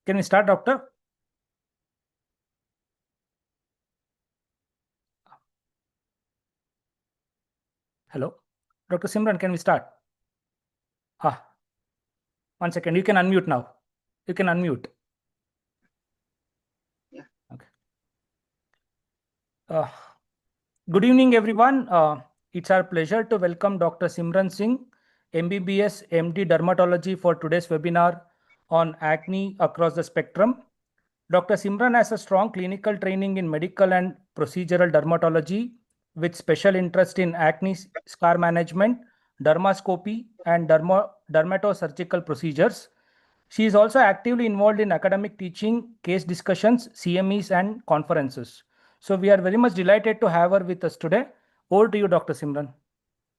Can we start, doctor? Hello, Dr. Simran, can we start? Ah, 1 second. You can unmute now. You can unmute. Yeah. Okay. Good evening, everyone. It's our pleasure to welcome Dr. Simran Singh, MBBS MD Dermatology, for today's webinar on acne across the spectrum. Dr. Simran has a strong clinical training in medical and procedural dermatology with special interest in acne scar management, dermoscopy, and dermatosurgical procedures. She is also actively involved in academic teaching, case discussions, CMEs, and conferences. So we are very much delighted to have her with us today. Over to you, Dr. Simran.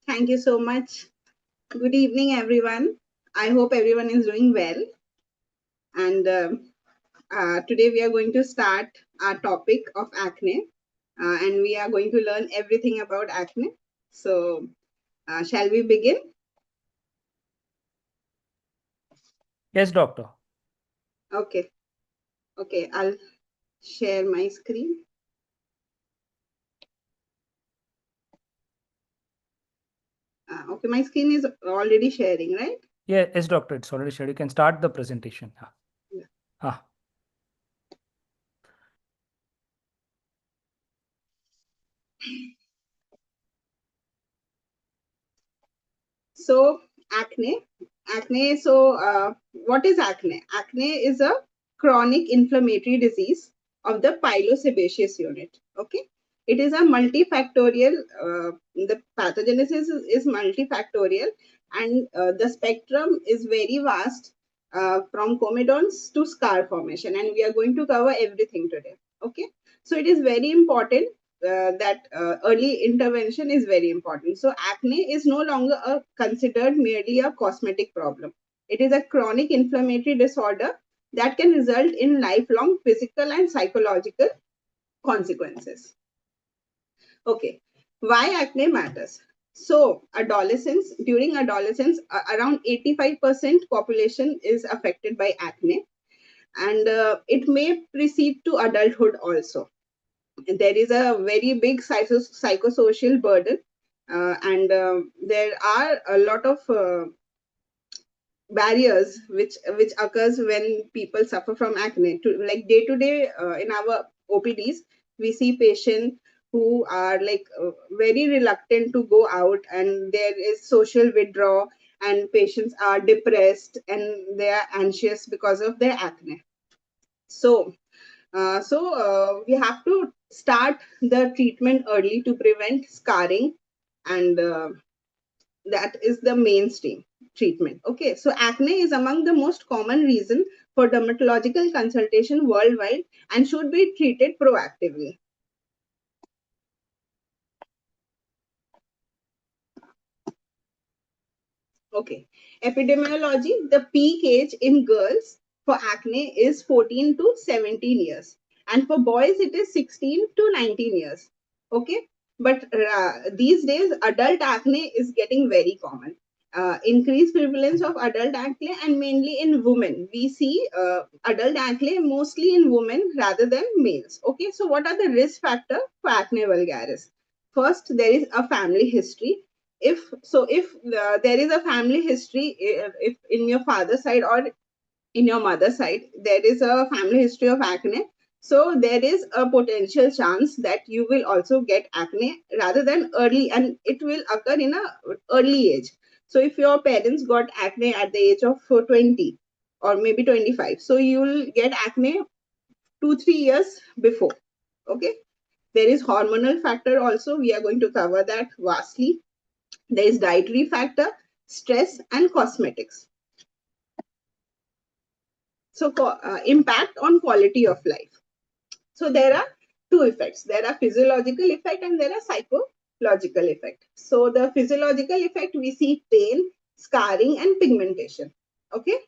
Thank you so much. Good evening, everyone. I hope everyone is doing well. And today we are going to start our topic of acne. And we are going to learn everything about acne. So shall we begin? Yes, doctor. Okay. Okay, I'll share my screen. Okay, my screen is already sharing, right? Yeah, yes, doctor. It's already shared. You can start the presentation. Yeah. Ah. So acne. So what is acne? Acne is a chronic inflammatory disease of the pilosebaceous unit. Okay. It is a multifactorial, the pathogenesis is multifactorial, and the spectrum is very vast, from comedons to scar formation, and we are going to cover everything today. Okay. So it is very important that early intervention is very important. So acne is no longer considered merely a cosmetic problem. It is a chronic inflammatory disorder that can result in lifelong physical and psychological consequences. Okay, why acne matters? So during adolescence, around 85% population is affected by acne, and it may precede to adulthood also. There is a very big psychosocial burden, and there are a lot of barriers which occurs when people suffer from acne. Like day to day in our OPDs, we see patients who are like very reluctant to go out, and there is social withdrawal, and patients are depressed and they are anxious because of their acne. So we have to start the treatment early to prevent scarring, and that is the mainstream treatment. Okay, so acne is among the most common reason for dermatological consultation worldwide and should be treated proactively. Okay, epidemiology, the peak age in girls for acne is 14 to 17 years, and for boys it is 16 to 19 years. Okay, but these days adult acne is getting very common. Increased prevalence of adult acne, and mainly in women. We see adult acne mostly in women rather than males. Okay, so what are the risk factors for acne vulgaris? First, there is a family history. If there is a family history, if in your father's side or in your mother's side there is a family history of acne, so there is a potential chance that you will also get acne rather than early, and it will occur in a early age. So if your parents got acne at the age of 20 or maybe 25, so you will get acne 2-3 years before. Okay, there is hormonal factor also, we are going to cover that vastly. There is dietary factor, stress, and cosmetics. So impact on quality of life. So there are two effects. There are physiological effect and there are psychological effect. So the physiological effect, we see pain, scarring, and pigmentation. Okay.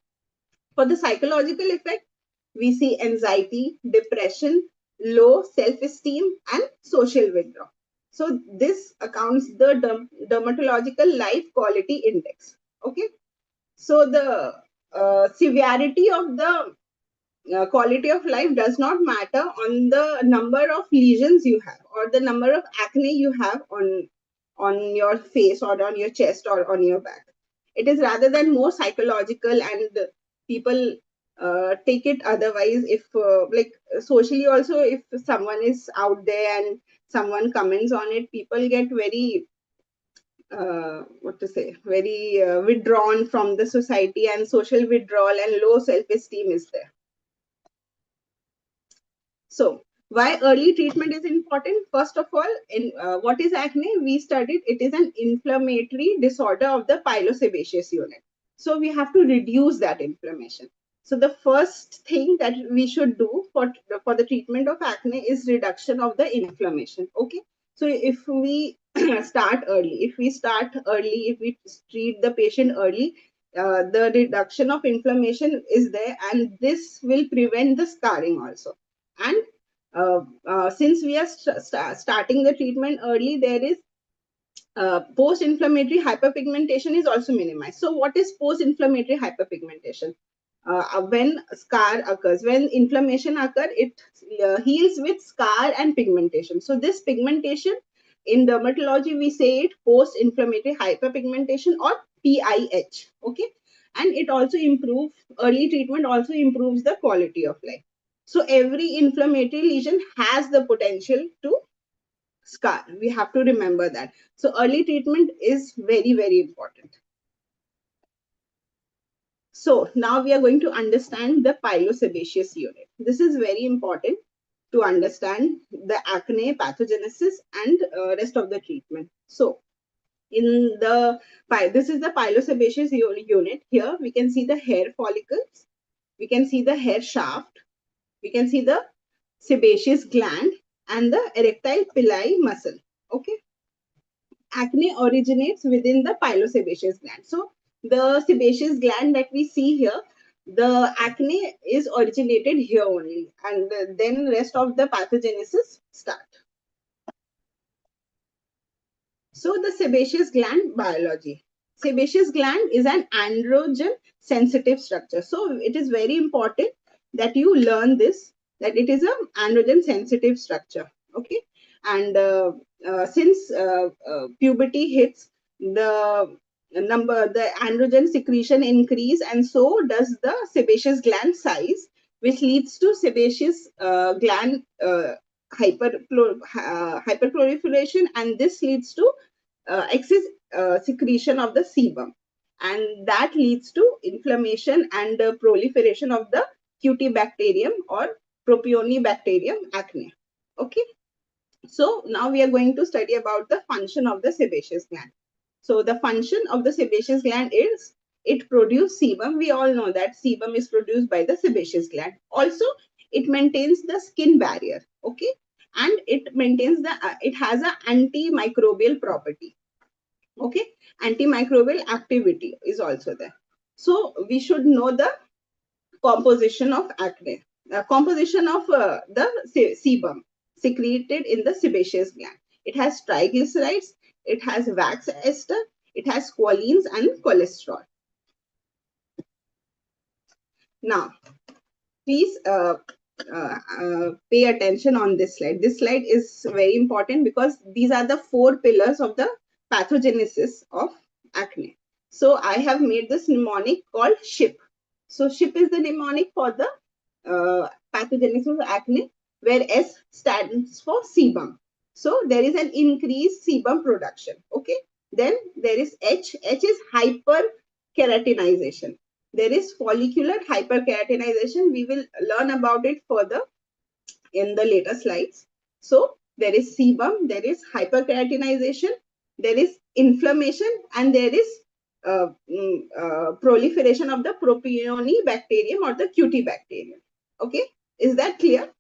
For the psychological effect, we see anxiety, depression, low self-esteem, and social withdrawal. So this accounts the dermatological life quality index. Okay. So the severity of the quality of life does not matter on the number of lesions you have or the number of acne you have on your face or on your chest or on your back. It is rather than more psychological, and people take it otherwise. If like socially also, if someone is out there and someone comments on it, people get very what to say, very withdrawn from the society, and social withdrawal and low self-esteem is there. So, why early treatment is important? First of all, in what is acne? We studied it is an inflammatory disorder of the pilosebaceous unit. So, we have to reduce that inflammation. So, the first thing that we should do for the treatment of acne is reduction of the inflammation. Okay. So, if we start early, if we treat the patient early, the reduction of inflammation is there, and this will prevent the scarring also. And since we are starting the treatment early, there is post-inflammatory hyperpigmentation is also minimized. So what is post-inflammatory hyperpigmentation? When scar occurs, when inflammation occurs, it heals with scar and pigmentation. So this pigmentation, in dermatology, we say it post-inflammatory hyperpigmentation or PIH. Okay. And it also improves, early treatment also improves the quality of life. So every inflammatory lesion has the potential to scar. We have to remember that. So early treatment is very, very important. So now we are going to understand the pilosebaceous unit. This is very important to understand the acne pathogenesis and rest of the treatment. So in the this is the pilosebaceous unit. Here we can see the hair follicles, we can see the hair shaft, we can see the sebaceous gland and the erectile pili muscle. Okay. Acne originates within the pilosebaceous gland. So the sebaceous gland that we see here, the acne is originated here only, and then rest of the pathogenesis start. So the sebaceous gland biology. Sebaceous gland is an androgen sensitive structure. So it is very important that you learn this, that it is an androgen sensitive structure. Okay. And since puberty hits, the androgen secretion increase, and so does the sebaceous gland size, which leads to sebaceous gland hyperproliferation, and this leads to excess secretion of the sebum, and that leads to inflammation and proliferation of the Cutibacterium or Propionibacterium acne. Okay. So now we are going to study about the function of the sebaceous gland. So the function of the sebaceous gland is it produces sebum. We all know that sebum is produced by the sebaceous gland. Also, it maintains the skin barrier. Okay. And it maintains it has an antimicrobial property. Okay. Antimicrobial activity is also there. So we should know the composition of acne, composition of the sebum secreted in the sebaceous gland. It has triglycerides, it has wax ester, it has squalene and cholesterol. Now, please pay attention on this slide. This slide is very important because these are the 4 pillars of the pathogenesis of acne. So I have made this mnemonic called SHIP. So SHIP is the mnemonic for the pathogenesis of acne, where S stands for sebum. So there is an increased sebum production. Okay. Then there is H. H is hyperkeratinization. There is follicular hyperkeratinization. We will learn about it further in the later slides. So there is sebum, there is hyperkeratinization, there is inflammation, and there is proliferation of the Propionibacterium or the Cutibacterium. Okay, is that clear?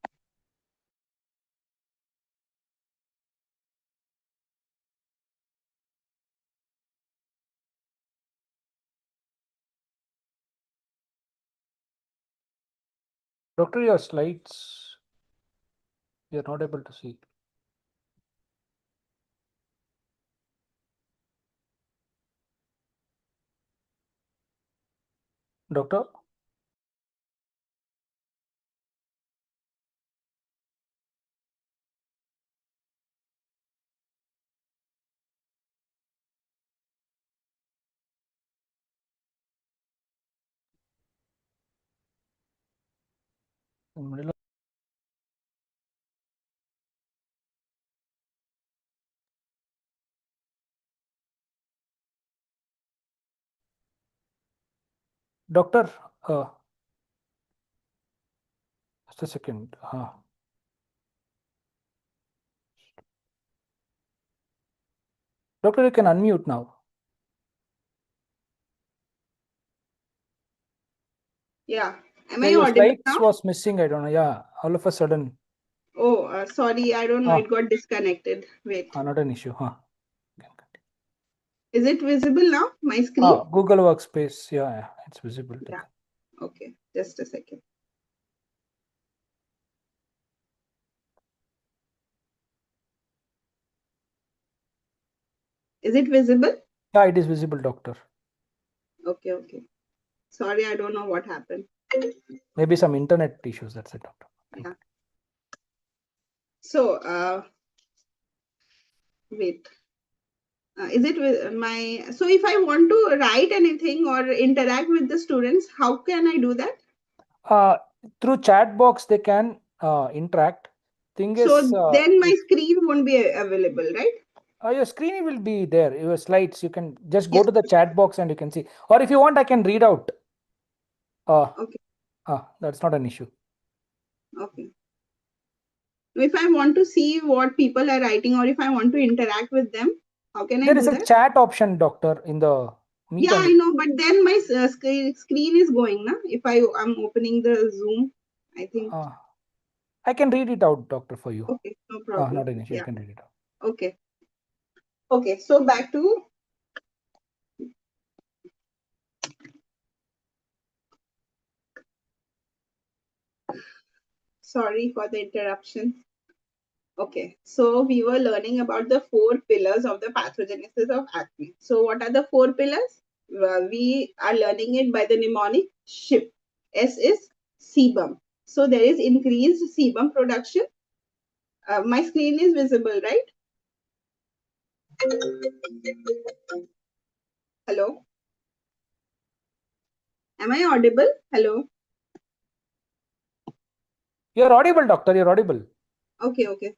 Doctor, your slides, we are not able to see. Doctor? Doctor, just a second. Doctor, you can unmute now. Yeah. Am Yeah, I your audible slides now? was missing. I don't know. Yeah, all of a sudden. Oh, sorry. I don't know. It got disconnected. Wait. Not an issue. Is it visible now? My screen? Google Workspace. Yeah, it's visible. Yeah. Okay. Just a second. Is it visible? Yeah, it is visible, doctor. Okay, okay. Sorry, I don't know what happened. Maybe some internet issues. That's it, doctor. Yeah. So, wait. Is it with my? So, if I want to write anything or interact with the students, how can I do that? Through chat box, they can interact. Thing So is, then my screen won't be available, right? your screen will be there. Your slides. You can just go Yes. to the chat box and you can see. Or if you want, I can read out. Okay. That's not an issue. Okay. If I want to see what people are writing or if I want to interact with them, how can I There is do a that? chat option, doctor, in the Meet Yeah, and I know, but then my screen is going, na? If I'm opening the Zoom, I think. I can read it out, doctor, for you. Okay, no problem. Not an issue. Yeah. You can read it out. Okay. Okay, so back to sorry for the interruption. Okay, so we were learning about the 4 pillars of the pathogenesis of acne. So, what are the 4 pillars? We are learning it by the mnemonic SHIP. S is sebum. So, there is increased sebum production. My screen is visible, right? Hello? Am I audible? Hello? You're audible, doctor. You're audible. Okay, okay.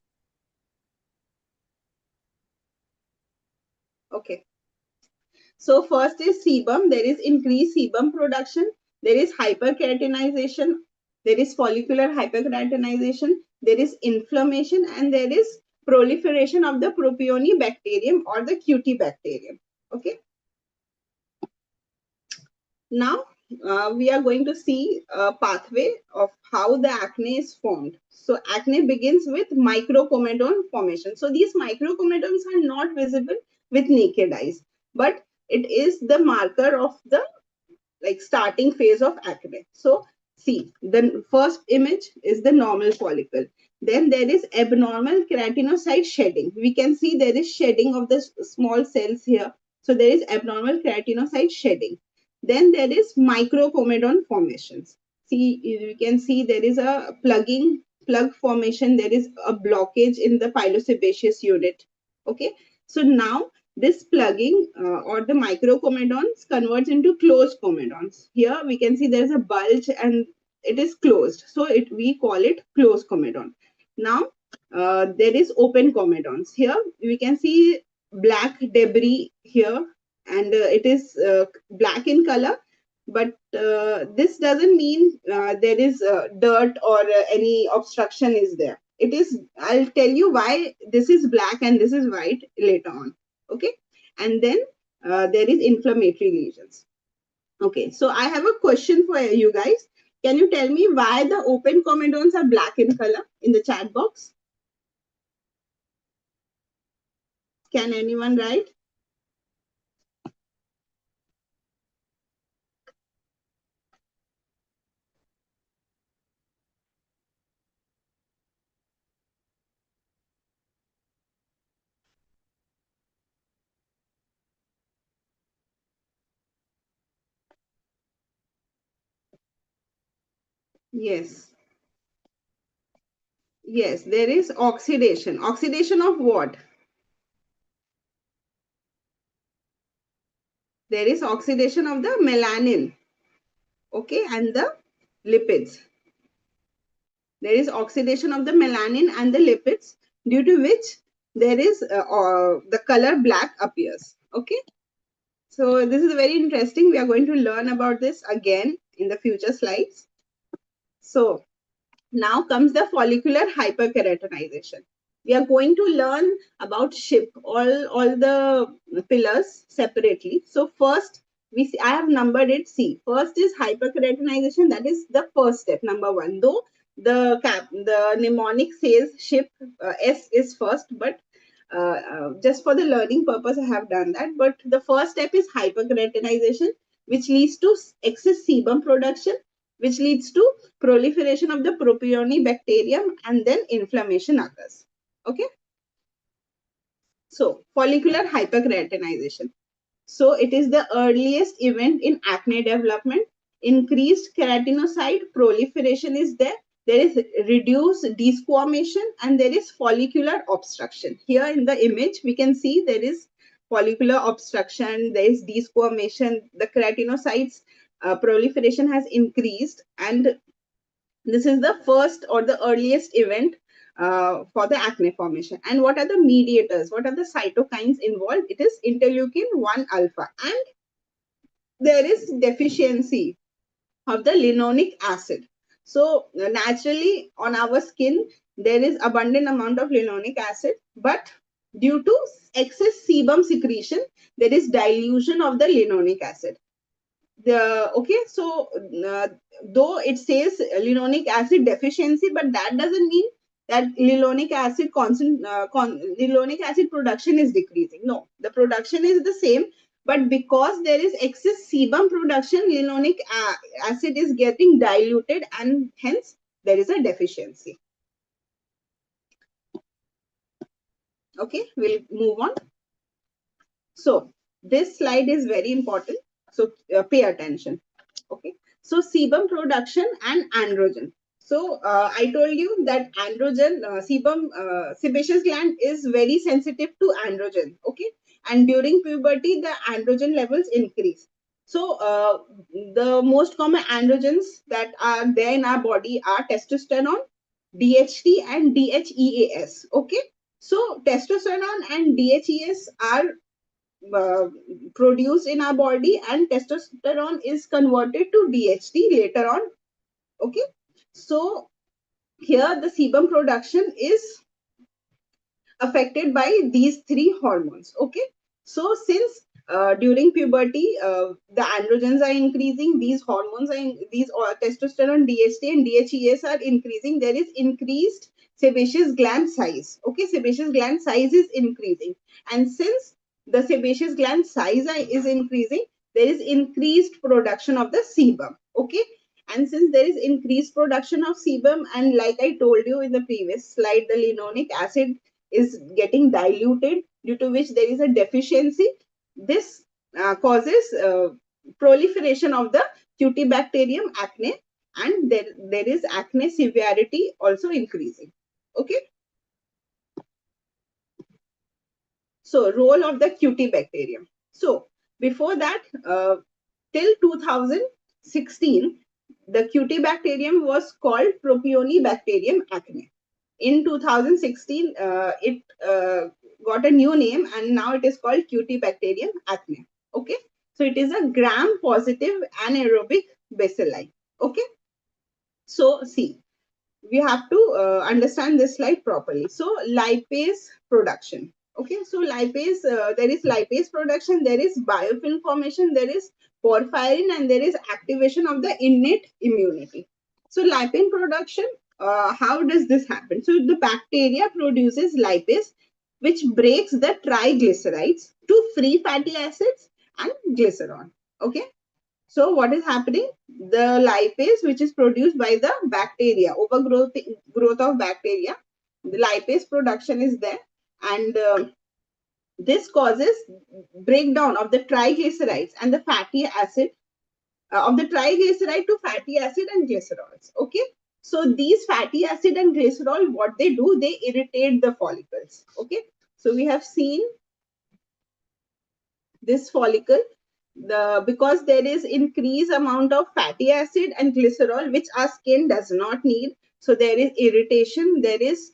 Okay. So first is sebum. There is increased sebum production. There is hyperkeratinization. There is follicular hyperkeratinization. There is inflammation, and there is proliferation of the propionibacterium or the Cutibacterium. Okay. Now we are going to see a pathway of how the acne is formed. So acne begins with microcomedone formation. So these microcomedones are not visible with naked eyes, but it is the marker of the starting phase of acne. So see, the first image is the normal follicle. Then there is abnormal keratinocyte shedding. We can see there is shedding of the small cells here. So there is abnormal keratinocyte shedding. Then there is microcomedone formations. See, you can see there is a plug formation. There is a blockage in the pilosebaceous unit. Okay. So now this plugging or the microcomedones converts into closed comedones. Here we can see there's a bulge and it is closed. So we call it closed comedone. Now there is open comedones. Here we can see black debris here and it is black in color. But this doesn't mean there is dirt or any obstruction is there. It is, I'll tell you why this is black and this is white later on. Okay. And then there is inflammatory lesions. Okay. So I have a question for you guys. Can you tell me why the open comedones are black in color in the chat box? Can anyone write? Yes. Yes, there is oxidation. Oxidation of what? There is oxidation of the melanin. Okay. And the lipids. There is oxidation of the melanin and the lipids, due to which there is the color black appears. Okay. So this is very interesting. We are going to learn about this again in the future slides. So now comes the follicular hyperkeratinization. We are going to learn about SHIP, all the pillars separately. So first, I have numbered it C. First is hyperkeratinization. That is the first step, number one. Though the mnemonic says SHIP, S is first, but just for the learning purpose, I have done that. But the first step is hyperkeratinization, which leads to excess sebum production, which leads to proliferation of the propionibacterium, and then inflammation occurs. Okay. So follicular hyperkeratinization. So it is the earliest event in acne development. Increased keratinocyte proliferation is there. There is reduced desquamation and there is follicular obstruction. Here in the image, we can see there is follicular obstruction, there is desquamation, the keratinocytes proliferation has increased, and this is the first or the earliest event for the acne formation. And what are the mediators? What are the cytokines involved? It is interleukin 1 alpha. And there is deficiency of the linoleic acid. So naturally on our skin, there is abundant amount of linoleic acid, but due to excess sebum secretion, there is dilution of the linoleic acid. So though it says linoleic acid deficiency, but that doesn't mean that linoleic acid linoleic acid production is decreasing. No, the production is the same, but because there is excess sebum production, linoleic acid is getting diluted, and hence there is a deficiency. Okay, we'll move on. So this slide is very important, so pay attention. Okay, so sebum production and androgen. So I told you that androgen, sebaceous gland is very sensitive to androgen. Okay, and during puberty, the androgen levels increase. So the most common androgens that are there in our body are testosterone, DHT, and DHEAS. Okay, so testosterone and DHEAS are produced in our body, and testosterone is converted to DHT later on. Okay, so here the sebum production is affected by these three hormones. Okay, so since during puberty the androgens are increasing, these hormones are these testosterone, DHT, and DHEAS are increasing, there is increased sebaceous gland size. Okay, sebaceous gland size is increasing, and since the sebaceous gland size is increasing, there is increased production of the sebum. Okay, and since there is increased production of sebum, and like I told you in the previous slide, the linoleic acid is getting diluted, due to which there is a deficiency. This causes proliferation of the Cutibacterium acne, and there is acne severity also increasing. Okay. So role of the Cutibacterium. So before that, till 2016, the Cutibacterium was called Propionibacterium acne. In 2016, it got a new name, and now it is called Cutibacterium acne. Okay, so it is a gram-positive anaerobic bacilli. Okay, so see, we have to understand this slide properly. So lipase production. Okay, so lipase, there is lipase production, there is biofilm formation, there is porphyrin, and there is activation of the innate immunity. So lipase production, how does this happen? So the bacteria produces lipase, which breaks the triglycerides to free fatty acids and glycerol. Okay, so what is happening? The lipase, which is produced by the bacteria, growth of bacteria, the lipase production is there, and this causes breakdown of the triglycerides and the fatty acid, of the triglyceride to fatty acid and glycerols. Okay, so these fatty acid and glycerol, what they do, they irritate the follicles. Okay, so we have seen this follicle, because there is increased amount of fatty acid and glycerol, which our skin does not need. So there is irritation, there is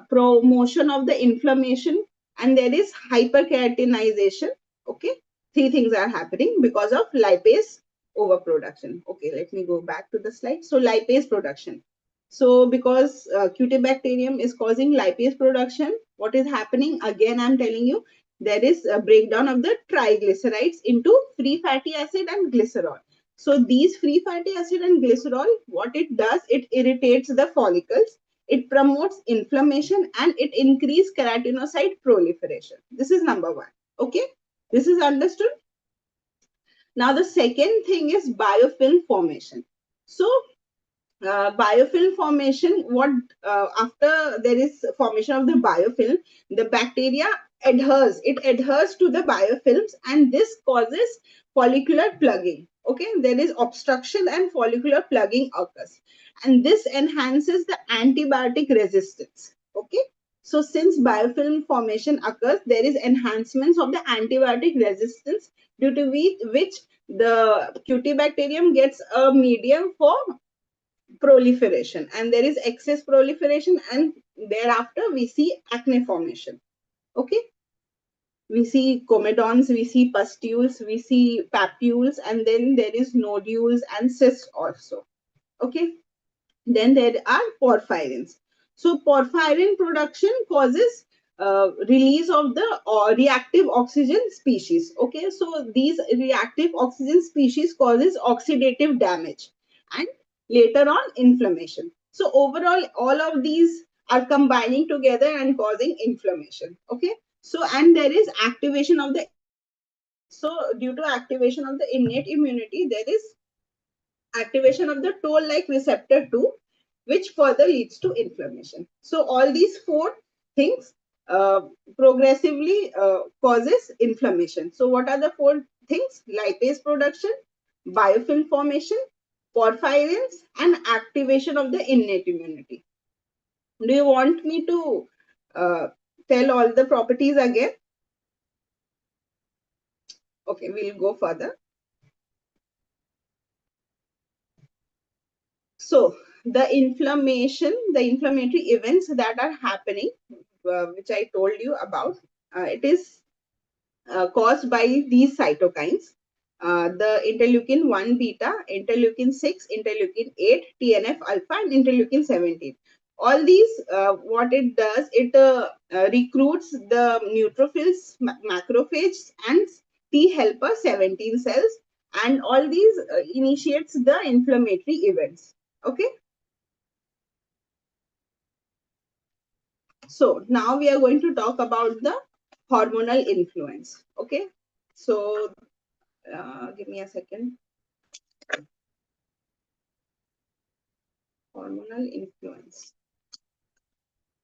promotion of the inflammation, and there is hyperkeratinization. Okay, three things are happening because of lipase overproduction. Okay, let me go back to the slide. So lipase production. So because Cutibacterium is causing lipase production, what is happening? Again, I'm telling you, there is a breakdown of the triglycerides into free fatty acid and glycerol. So these free fatty acid and glycerol, what it does, it irritates the follicles, it promotes inflammation, and it increases keratinocyte proliferation. This is number one. Okay, this is understood. Now the second thing is biofilm formation. So biofilm formation, what after there is formation of the biofilm, the bacteria adheres to the biofilms, and this causes follicular plugging. Okay, there is obstruction and follicular plugging occurs, and this enhances the antibiotic resistance. Okay, so since biofilm formation occurs, there is enhancements of the antibiotic resistance, due to which the Cutibacterium gets a medium for proliferation, and there is excess proliferation, and thereafter we see acne formation. Okay, we see comedons, we see pustules, we see papules, and then there is nodules and cysts also. Okay, then there are porphyrins. So porphyrin production causes release of the reactive oxygen species. Okay, so these reactive oxygen species causes oxidative damage and later on inflammation. So overall, all of these are combining together and causing inflammation. Okay, so and there is activation of the, so due to activation of the innate immunity, there is activation of the toll-like receptor 2, which further leads to inflammation. So all these four things uh, progressively causes inflammation. So what are the four things? Lipase production, biofilm formation, porphyrins, and activation of the innate immunity. Do you want me to uh, tell all the properties again? Okay, we'll go further. So the inflammation, the inflammatory events that are happening, which I told you about, it is caused by these cytokines. The interleukin 1 beta, interleukin 6, interleukin 8, TNF alpha, and interleukin 17. All these, what it does, it recruits the neutrophils, macrophages, and T helper 17 cells, and all these initiates the inflammatory events. Okay. So now we are going to talk about the hormonal influence. Okay. So give me a second. Hormonal influence.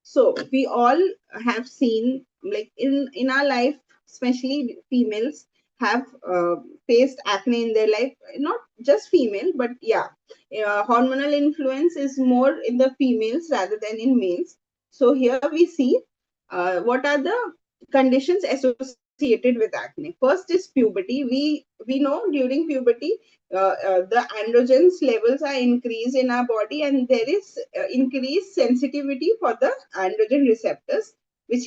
So we all have seen, like in our life, especially females have faced acne in their life. Not just female, but yeah, hormonal influence is more in the females rather than in males. So here we see what are the conditions associated with acne. First is puberty. We know during puberty the androgens levels are increased in our body, and there is increased sensitivity for the androgen receptors, which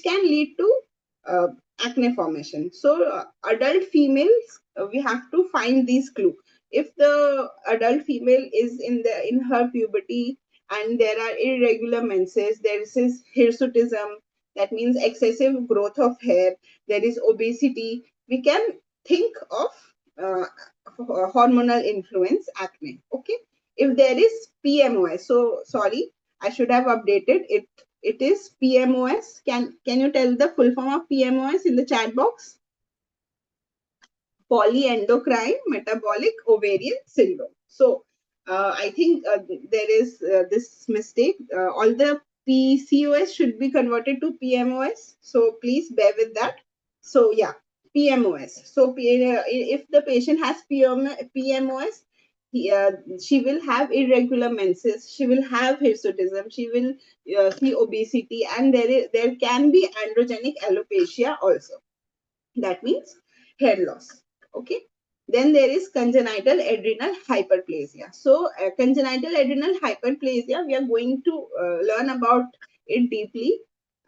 can lead to uh, acne formation. So adult females, we have to find these clue. If the adult female is in her puberty and there are irregular menses, there is hirsutism, that means excessive growth of hair, there is obesity, we can think of uh, hormonal influence acne. Okay, if there is PMOS, so sorry, I should have updated it. It is PMOS. Can you tell the full form of PMOS in the chat box? Polyendocrine metabolic ovarian syndrome. So I think there is this mistake. All the PCOS should be converted to PMOS. So please bear with that. So yeah, PMOS. So if the patient has PMOS, she will have irregular menses, she will have hirsutism, she will see obesity, and there can be androgenic alopecia also. That means hair loss. Okay. Then there is congenital adrenal hyperplasia. So congenital adrenal hyperplasia, we are going to learn about it deeply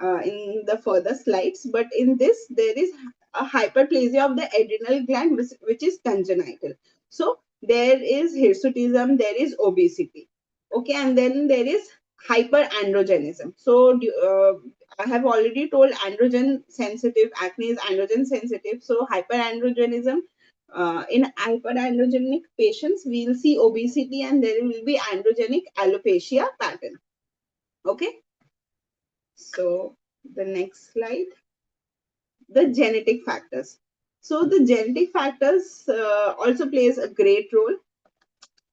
in the further slides. But in this, there is a hyperplasia of the adrenal gland, which is congenital. So there is hirsutism, there is obesity. Okay, and then there is hyperandrogenism. So I have already told androgen sensitive, acne is androgen sensitive. So hyperandrogenism, in hyperandrogenic patients, we will see obesity and there will be androgenic alopecia pattern. Okay. So the next slide, the genetic factors. So the genetic factors also plays a great role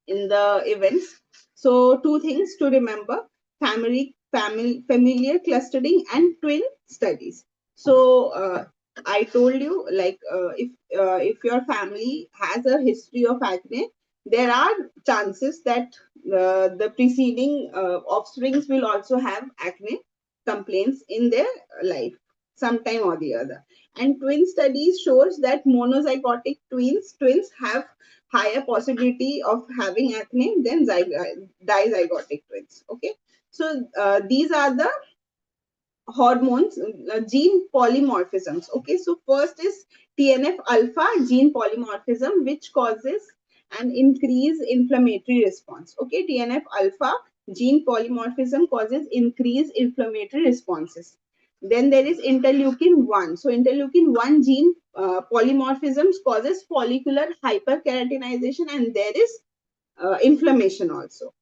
in the events. So two things to remember: familiar clustering and twin studies. So I told you, like, if your family has a history of acne, there are chances that the preceding offsprings will also have acne complaints in their life sometime or the other. And twin studies shows that monozygotic twins have higher possibility of having acne than dizygotic twins. Okay, so these are the hormones, gene polymorphisms. Okay, so first is TNF alpha gene polymorphism, which causes an increased inflammatory response. Okay, TNF alpha gene polymorphism causes increased inflammatory responses. Then there is interleukin 1. So interleukin 1 gene polymorphisms causes follicular hyperkeratinization, and there is inflammation also.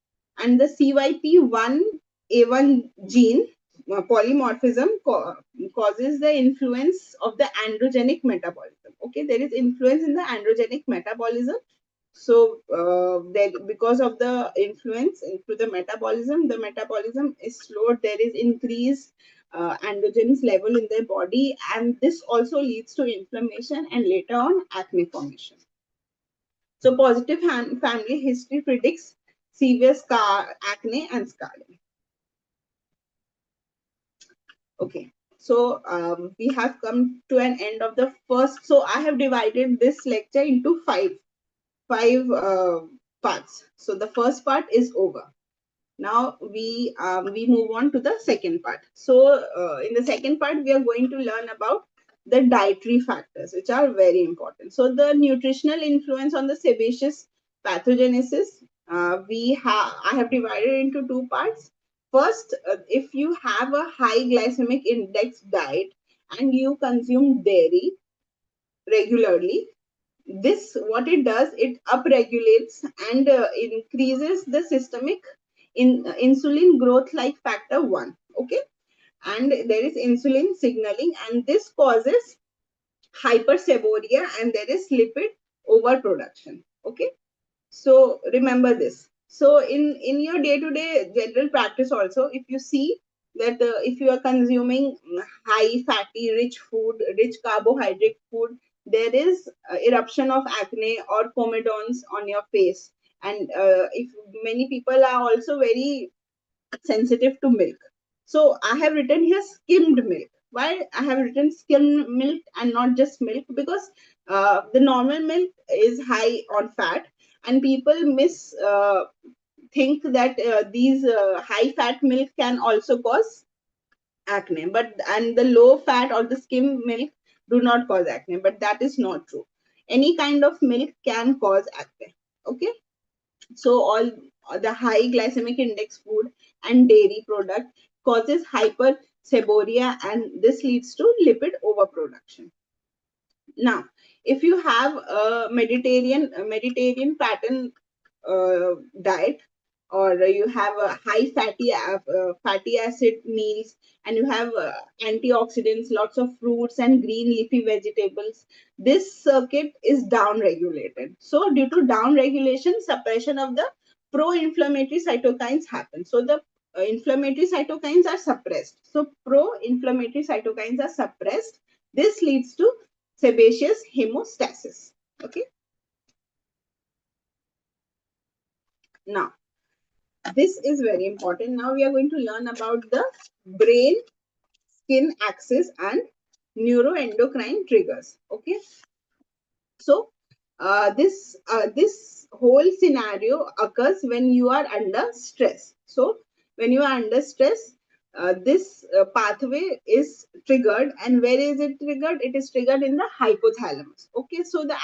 And the CYP1A1 gene polymorphism causes the influence of the androgenic metabolism. Okay, there is influence in the androgenic metabolism. So because of the influence into the metabolism is slowed. There is increased androgens level in their body, and this also leads to inflammation and later on acne formation. So positive family history predicts severe acne and scarring. Okay, so we have come to an end of the first. So I have divided this lecture into five parts. So the first part is over. Now we move on to the second part. So in the second part, we are going to learn about the dietary factors, which are very important. So the nutritional influence on the sebaceous pathogenesis, I have divided into two parts. First, if you have a high glycemic index diet and you consume dairy regularly, this what it does, it upregulates and increases the systemic insulin growth like factor 1. Okay, and there is insulin signaling, and this causes hyperseboria, and there is lipid overproduction. Okay, so remember this. So in your day to day general practice also, if you see that if you are consuming high fatty rich food, rich carbohydrate food, there is eruption of acne or comedons on your face. And if many people are also very sensitive to milk. So I have written here skimmed milk. Why I have written skimmed milk and not just milk? Because the normal milk is high on fat, and people think that these high fat milk can also cause acne. But and the low fat or the skim milk do not cause acne. But that is not true. Any kind of milk can cause acne. Okay, so all the high glycemic index food and dairy product causes hyperseboria, and this leads to lipid overproduction. Now, if you have a Mediterranean pattern diet, or you have a high fatty acid meals, and you have antioxidants, lots of fruits and green leafy vegetables, this circuit is down regulated. So due to down regulation, suppression of the pro-inflammatory cytokines happen. So the inflammatory cytokines are suppressed. So pro-inflammatory cytokines are suppressed. This leads to sebaceous hemostasis. Okay, now this is very important. Now we are going to learn about the brain skin axis and neuroendocrine triggers. Okay, so this whole scenario occurs when you are under stress. So when you are under stress, this pathway is triggered. And where is it triggered? It is triggered in the hypothalamus. Okay, so the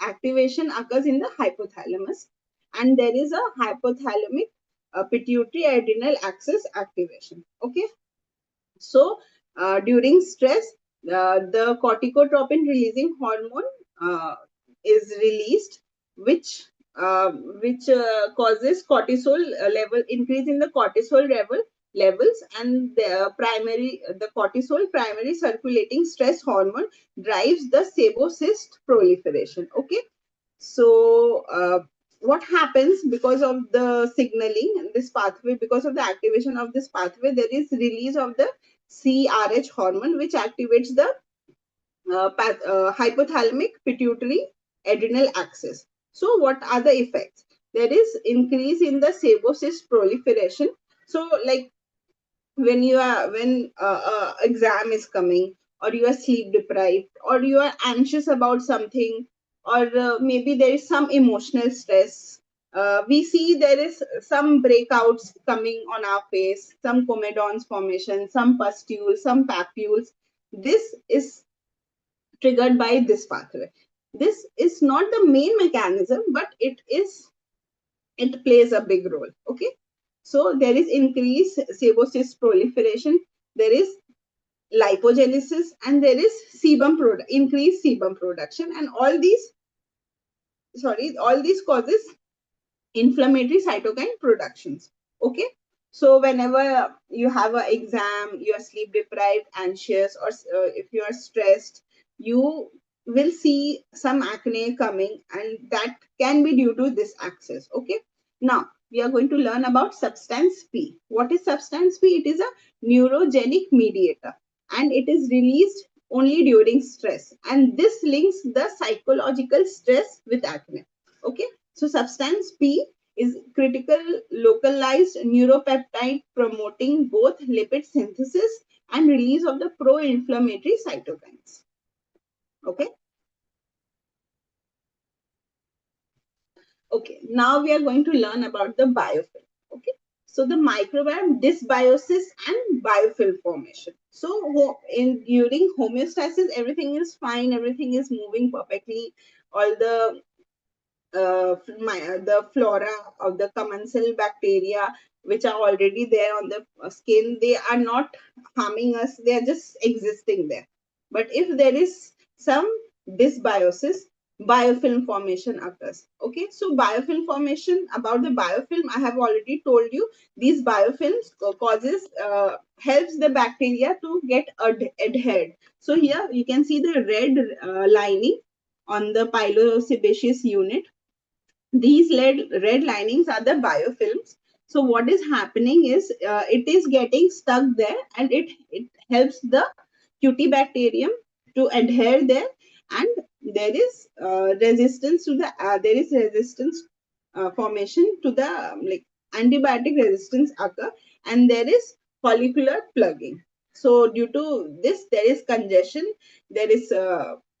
activation occurs in the hypothalamus, and there is a hypothalamic pituitary adrenal axis activation. Okay, so during stress, the corticotropin releasing hormone is released, which causes cortisol level increase in the cortisol levels, and the cortisol primary circulating stress hormone drives the sebocyst proliferation. Okay, so what happens because of the signaling in this pathway, because of the activation of this pathway, there is release of the CRH hormone, which activates the hypothalamic pituitary adrenal axis. So what are the effects? There is increase in the sebocyst proliferation. So like when exam is coming, or you are sleep deprived, or you are anxious about something, or maybe there is some emotional stress, we see there is some breakouts coming on our face, some comedons formation, some pustules, some papules. This is triggered by this pathway. This is not the main mechanism, but it plays a big role. Okay, so there is increased sebocyst proliferation, there is lipogenesis, and there is increased sebum production, and all these causes inflammatory cytokine productions. Okay, so whenever you have an exam, you are sleep deprived, anxious, or if you are stressed, you will see some acne coming, and that can be due to this axis. Okay, now we are going to learn about substance P. What is substance P? It is a neurogenic mediator, and it is released only during stress, and this links the psychological stress with acne. Okay, so substance P is critical localized neuropeptide promoting both lipid synthesis and release of the pro-inflammatory cytokines. Okay. Okay, now we are going to learn about the biofilm. Okay, so the microbiome dysbiosis and biofilm formation. So during homeostasis, everything is fine, everything is moving perfectly. All the flora of the commensal bacteria which are already there on the skin, they are not harming us, they are just existing there. But if there is some dysbiosis, biofilm formation occurs. Okay, so biofilm formation, about the biofilm I have already told you. These biofilms causes helps the bacteria to get adhered. So here you can see the red lining on the pilosebaceous unit. These red linings are the biofilms. So what is happening is it is getting stuck there, and it helps the cutibacterium to adhere there, and there is resistance formation to the like antibiotic resistance occur, and there is follicular plugging. So due to this, there is congestion, there is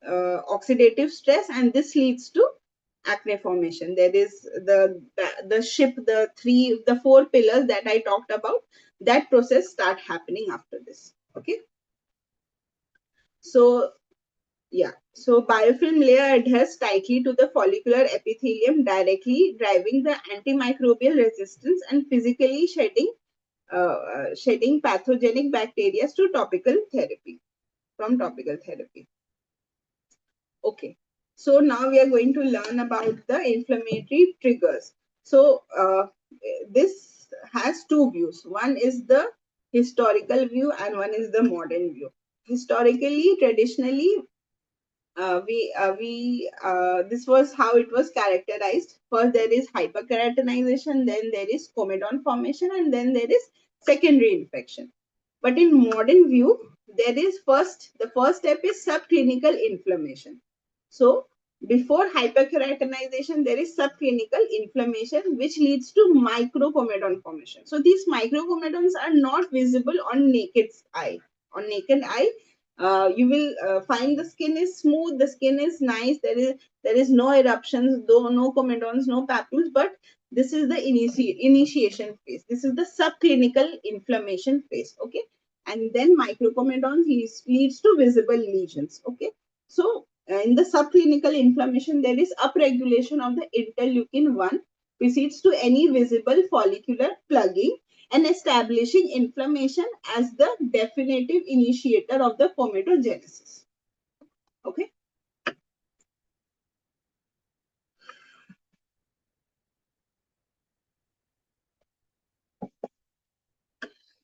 oxidative stress, and this leads to acne formation. There is the four pillars that I talked about. That process start happening after this. Okay, so yeah, so biofilm layer adheres tightly to the follicular epithelium, directly driving the antimicrobial resistance and physically shedding pathogenic bacteria to topical therapy from topical therapy. Okay, so now we are going to learn about the inflammatory triggers. So this has two views. One is the historical view and one is the modern view. Historically, traditionally, this was how it was characterized. First, there is hyperkeratinization, then there is comedon formation, and then there is secondary infection. But in modern view, the first step is subclinical inflammation. So before hyperkeratinization, there is subclinical inflammation, which leads to microcomedon formation. So these microcomedons are not visible on naked eye. On naked eye, You will find the skin is smooth, the skin is nice, there is no eruptions, though no comedons, no papules, but this is the initiation phase. This is the subclinical inflammation phase. Okay, and then microcomedons leads to visible lesions. Okay, so in the subclinical inflammation, there is upregulation of the interleukin 1 proceeds to any visible follicular plugging and establishing inflammation as the definitive initiator of the comedongenesis. Okay.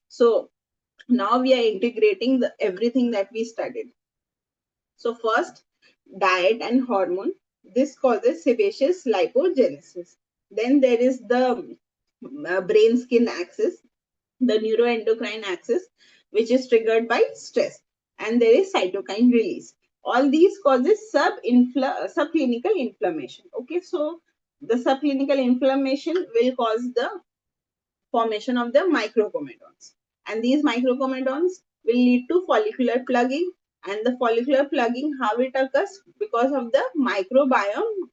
So now we are integrating everything that we studied. So first, diet and hormone. This causes sebaceous lipogenesis. Then there is the brain-skin axis, the neuroendocrine axis, which is triggered by stress, and there is cytokine release. All these causes subclinical inflammation. Okay, so the subclinical inflammation will cause the formation of the microcomedons, and these microcomedons will lead to follicular plugging. And the follicular plugging, how it occurs? Because of the microbiome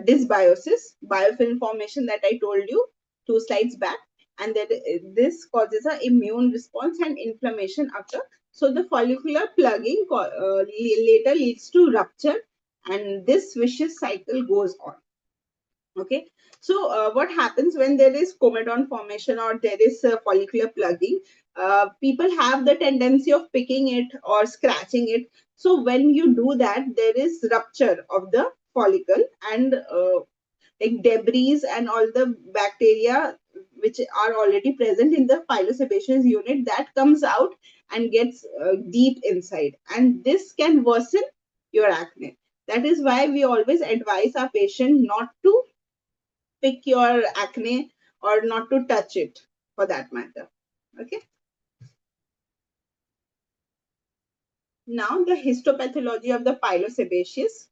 dysbiosis, biofilm formation that I told you 2 slides back, and that this causes an immune response and inflammation occur. So the follicular plugging later leads to rupture, and this vicious cycle goes on. Okay, so what happens when there is comedon formation or there is follicular plugging? People have the tendency of picking it or scratching it. So when you do that, there is rupture of the follicle, and like debris and all the bacteria which are already present in the pilosebaceous unit, that comes out and gets deep inside, and this can worsen your acne. That is why we always advise our patient not to pick your acne or not to touch it for that matter. Okay. Now the histopathology of the pilosebaceous.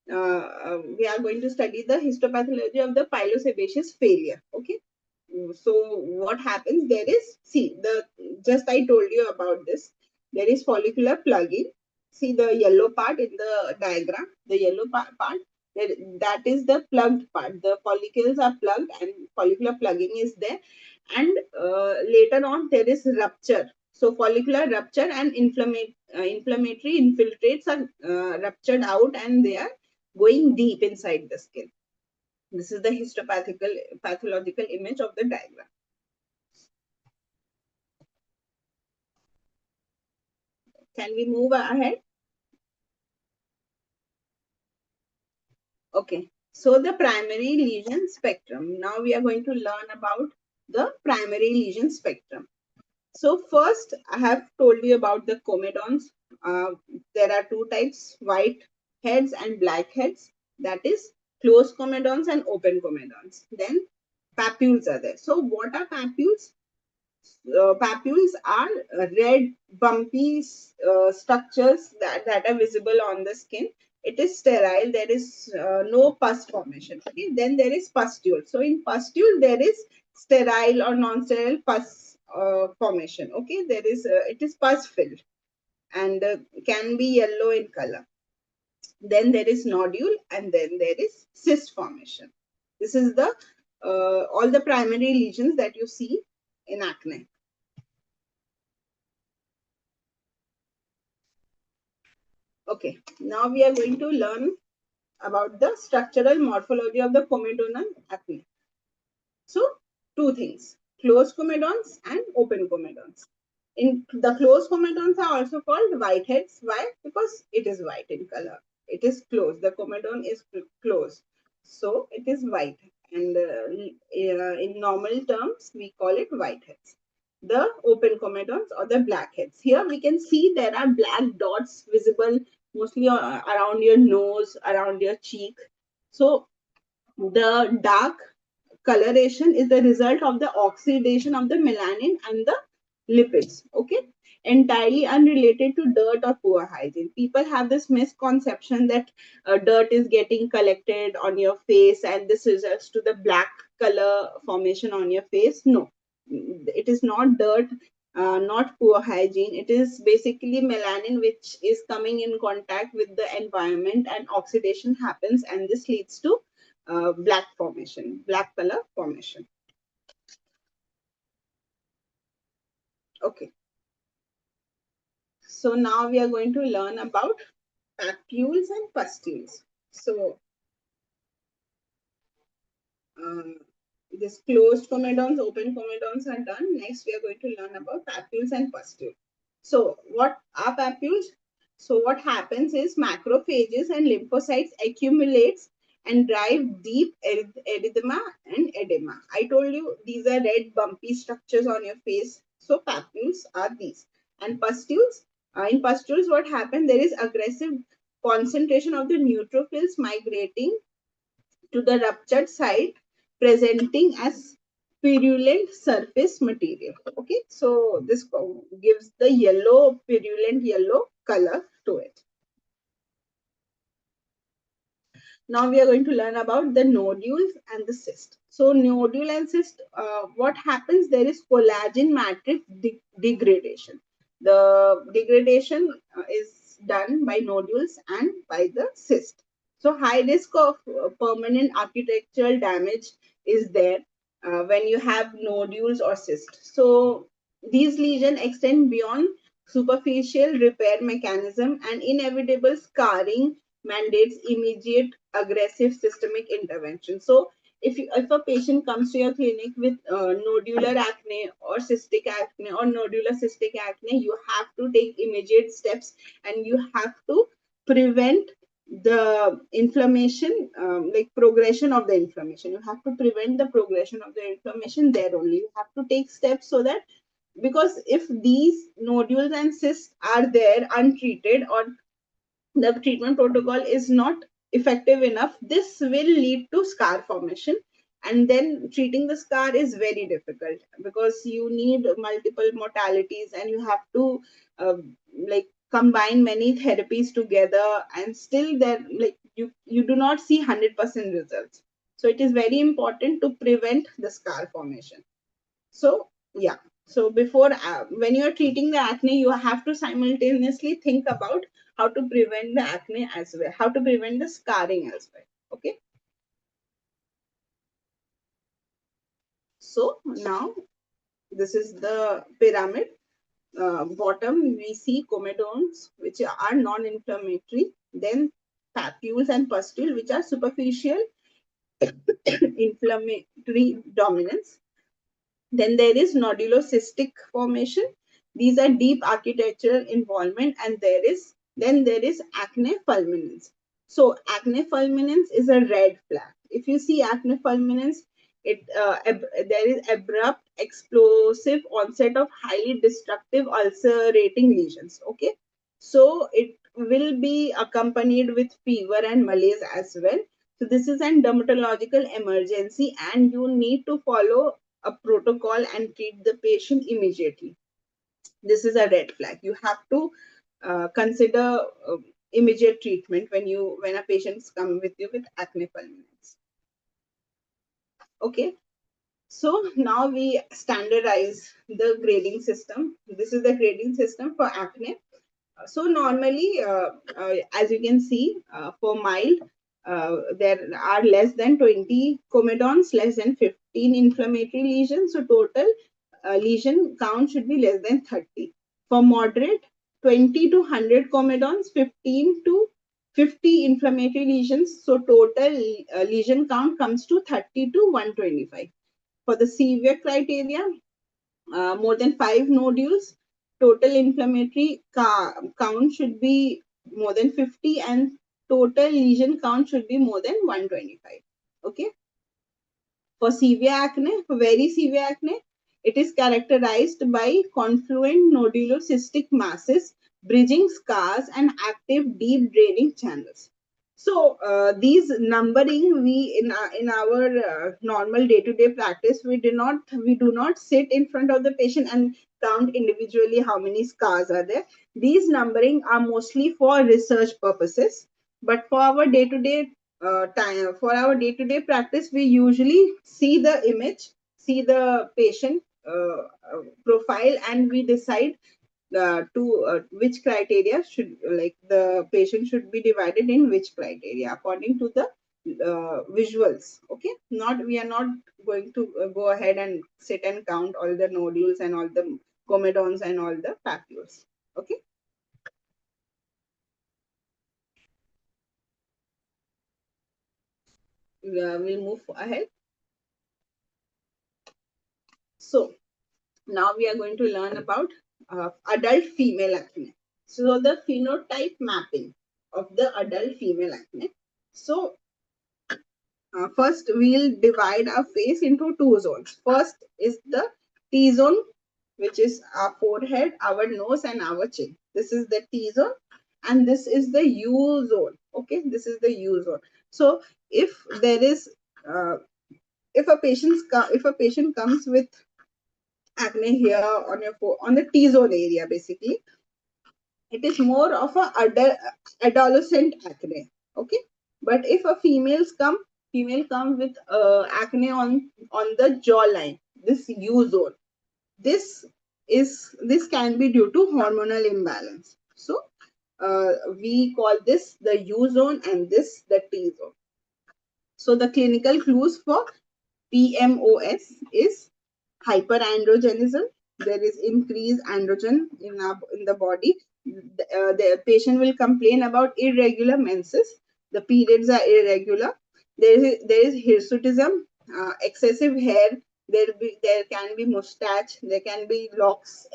We are going to study the histopathology of the pilosebaceous failure. Okay. So what happens? There is, see, just I told you about this. There is follicular plugging. See the yellow part in the diagram. The yellow part, that is the plugged part. The follicles are plugged and follicular plugging is there. And later on there is rupture. So follicular rupture and inflammatory infiltrates are ruptured out, and they are going deep inside the skin. This is the pathological image of the diagram. Can we move ahead? Okay. So the primary lesion spectrum. Now we are going to learn about the primary lesion spectrum. So first, I have told you about the comedons. There are two types: white heads and black heads. That is closed comedons and open comedons. Then papules are there. So what are papules? Papules are red, bumpy structures that are visible on the skin. It is sterile. There is no pus formation. Okay. Then there is pustule. So in pustule, there is sterile or non-sterile pus formation. Okay. There is it is pus filled and can be yellow in color. Then there is nodule, and then there is cyst formation. This is the all the primary lesions that you see in acne. Okay, now we are going to learn about the structural morphology of the comedonal acne. So, two things: closed comedons and open comedons. In the closed comedons are also called whiteheads. Why? Because it is white in color. It is closed. The comedon is closed, so it is white. And in normal terms, we call it whiteheads. The open comedons or the blackheads. Here we can see there are black dots visible mostly around your nose, around your cheek. So the dark coloration is the result of the oxidation of the melanin and the lipids. Okay, entirely unrelated to dirt or poor hygiene. People have this misconception that dirt is getting collected on your face and this results to the black color formation on your face. No, it is not dirt. not poor hygiene. It is basically melanin which is coming in contact with the environment and oxidation happens, and this leads to black formation, black color formation. Okay. So now we are going to learn about papules and pustules. So this closed comedons, open comedons are done. Next, we are going to learn about papules and pustules. So what are papules? So what happens is macrophages and lymphocytes accumulates and drive deep erythema and edema. I told you these are red bumpy structures on your face. So papules are these. And pustules, in pustules what happens? There is aggressive concentration of the neutrophils migrating to the ruptured site, presenting as purulent surface material. Okay, so this gives the yellow, purulent yellow color to it. Now we are going to learn about the nodules and the cyst. So nodule and cyst, what happens? There is collagen matrix degradation. The degradation is done by nodules and by the cyst. So high risk of permanent architectural damage is there when you have nodules or cysts. So these lesions extend beyond superficial repair mechanism, and inevitable scarring mandates immediate aggressive systemic intervention. So if a patient comes to your clinic with nodular acne or cystic acne or nodular cystic acne, you have to take immediate steps and you have to prevent the inflammation, like progression of the inflammation. You have to prevent the progression of the inflammation there only. You have to take steps so that, because if these nodules and cysts are there untreated or the treatment protocol is not effective enough, this will lead to scar formation. And then treating the scar is very difficult because you need multiple modalities and you have to uh, like combine many therapies together, and still there, like you do not see 100% results. So it is very important to prevent the scar formation. So yeah, so before when you're treating the acne, you have to simultaneously think about how to prevent the acne as well, how to prevent the scarring as well. Okay, so now this is the pyramid. Bottom we see comedones, which are non-inflammatory, then papules and pustule, which are superficial inflammatory dominance. Then there is nodulocystic formation. These are deep architectural involvement, and there is acne fulminans. So acne fulminans is a red flag. If you see acne fulminans, there is abrupt, explosive onset of highly destructive ulcerating lesions. Okay, so it will be accompanied with fever and malaise as well. So this is an dermatological emergency, and you need to follow a protocol and treat the patient immediately. This is a red flag. You have to consider immediate treatment when a patient's come with you with acne fulminans. Okay, so now we standardize the grading system. This is the grading system for acne. So normally, as you can see, for mild, there are less than 20 comedons, less than 15 inflammatory lesions. So total lesion count should be less than 30. For moderate, 20 to 100 comedons, 15 to 50 inflammatory lesions. So total lesion count comes to 30 to 125. For the severe criteria, more than 5 nodules, total inflammatory count should be more than 50, and total lesion count should be more than 125. Okay. For severe acne, for very severe acne, it is characterized by confluent nodulocystic masses, bridging scars, and active deep draining channels. So these numbering, we in our normal day to day practice, we do not sit in front of the patient and count individually how many scars are there. These numbering are mostly for research purposes, but for our day to day time, for our day to day practice, we usually see the image, see the patient, profile, and we decide to which criteria should, like, the patient should be divided in which criteria according to the visuals. Okay, not, we are not going to go ahead and sit and count all the nodules and all the comedons and all the papules. Okay. We'll move ahead. So now we are going to learn about adult female acne. So the phenotype mapping of the adult female acne. So first we'll divide our face into two zones. First is the T zone, which is our forehead, our nose, and our chin. This is the T zone, and this is the U zone. Okay, this is the U zone. So if there is if a patient comes with acne here on your on the T zone area, basically, it is more of a adolescent acne. Okay, but if a female come with acne on the jawline, this U zone, this this can be due to hormonal imbalance. So we call this the U zone and this the T zone. So the clinical clues for PMOS is hyperandrogenism. There is increased androgen in the body. The patient will complain about irregular menses. The periods are irregular. There is hirsutism, excessive hair. There can be mustache. There can be locks.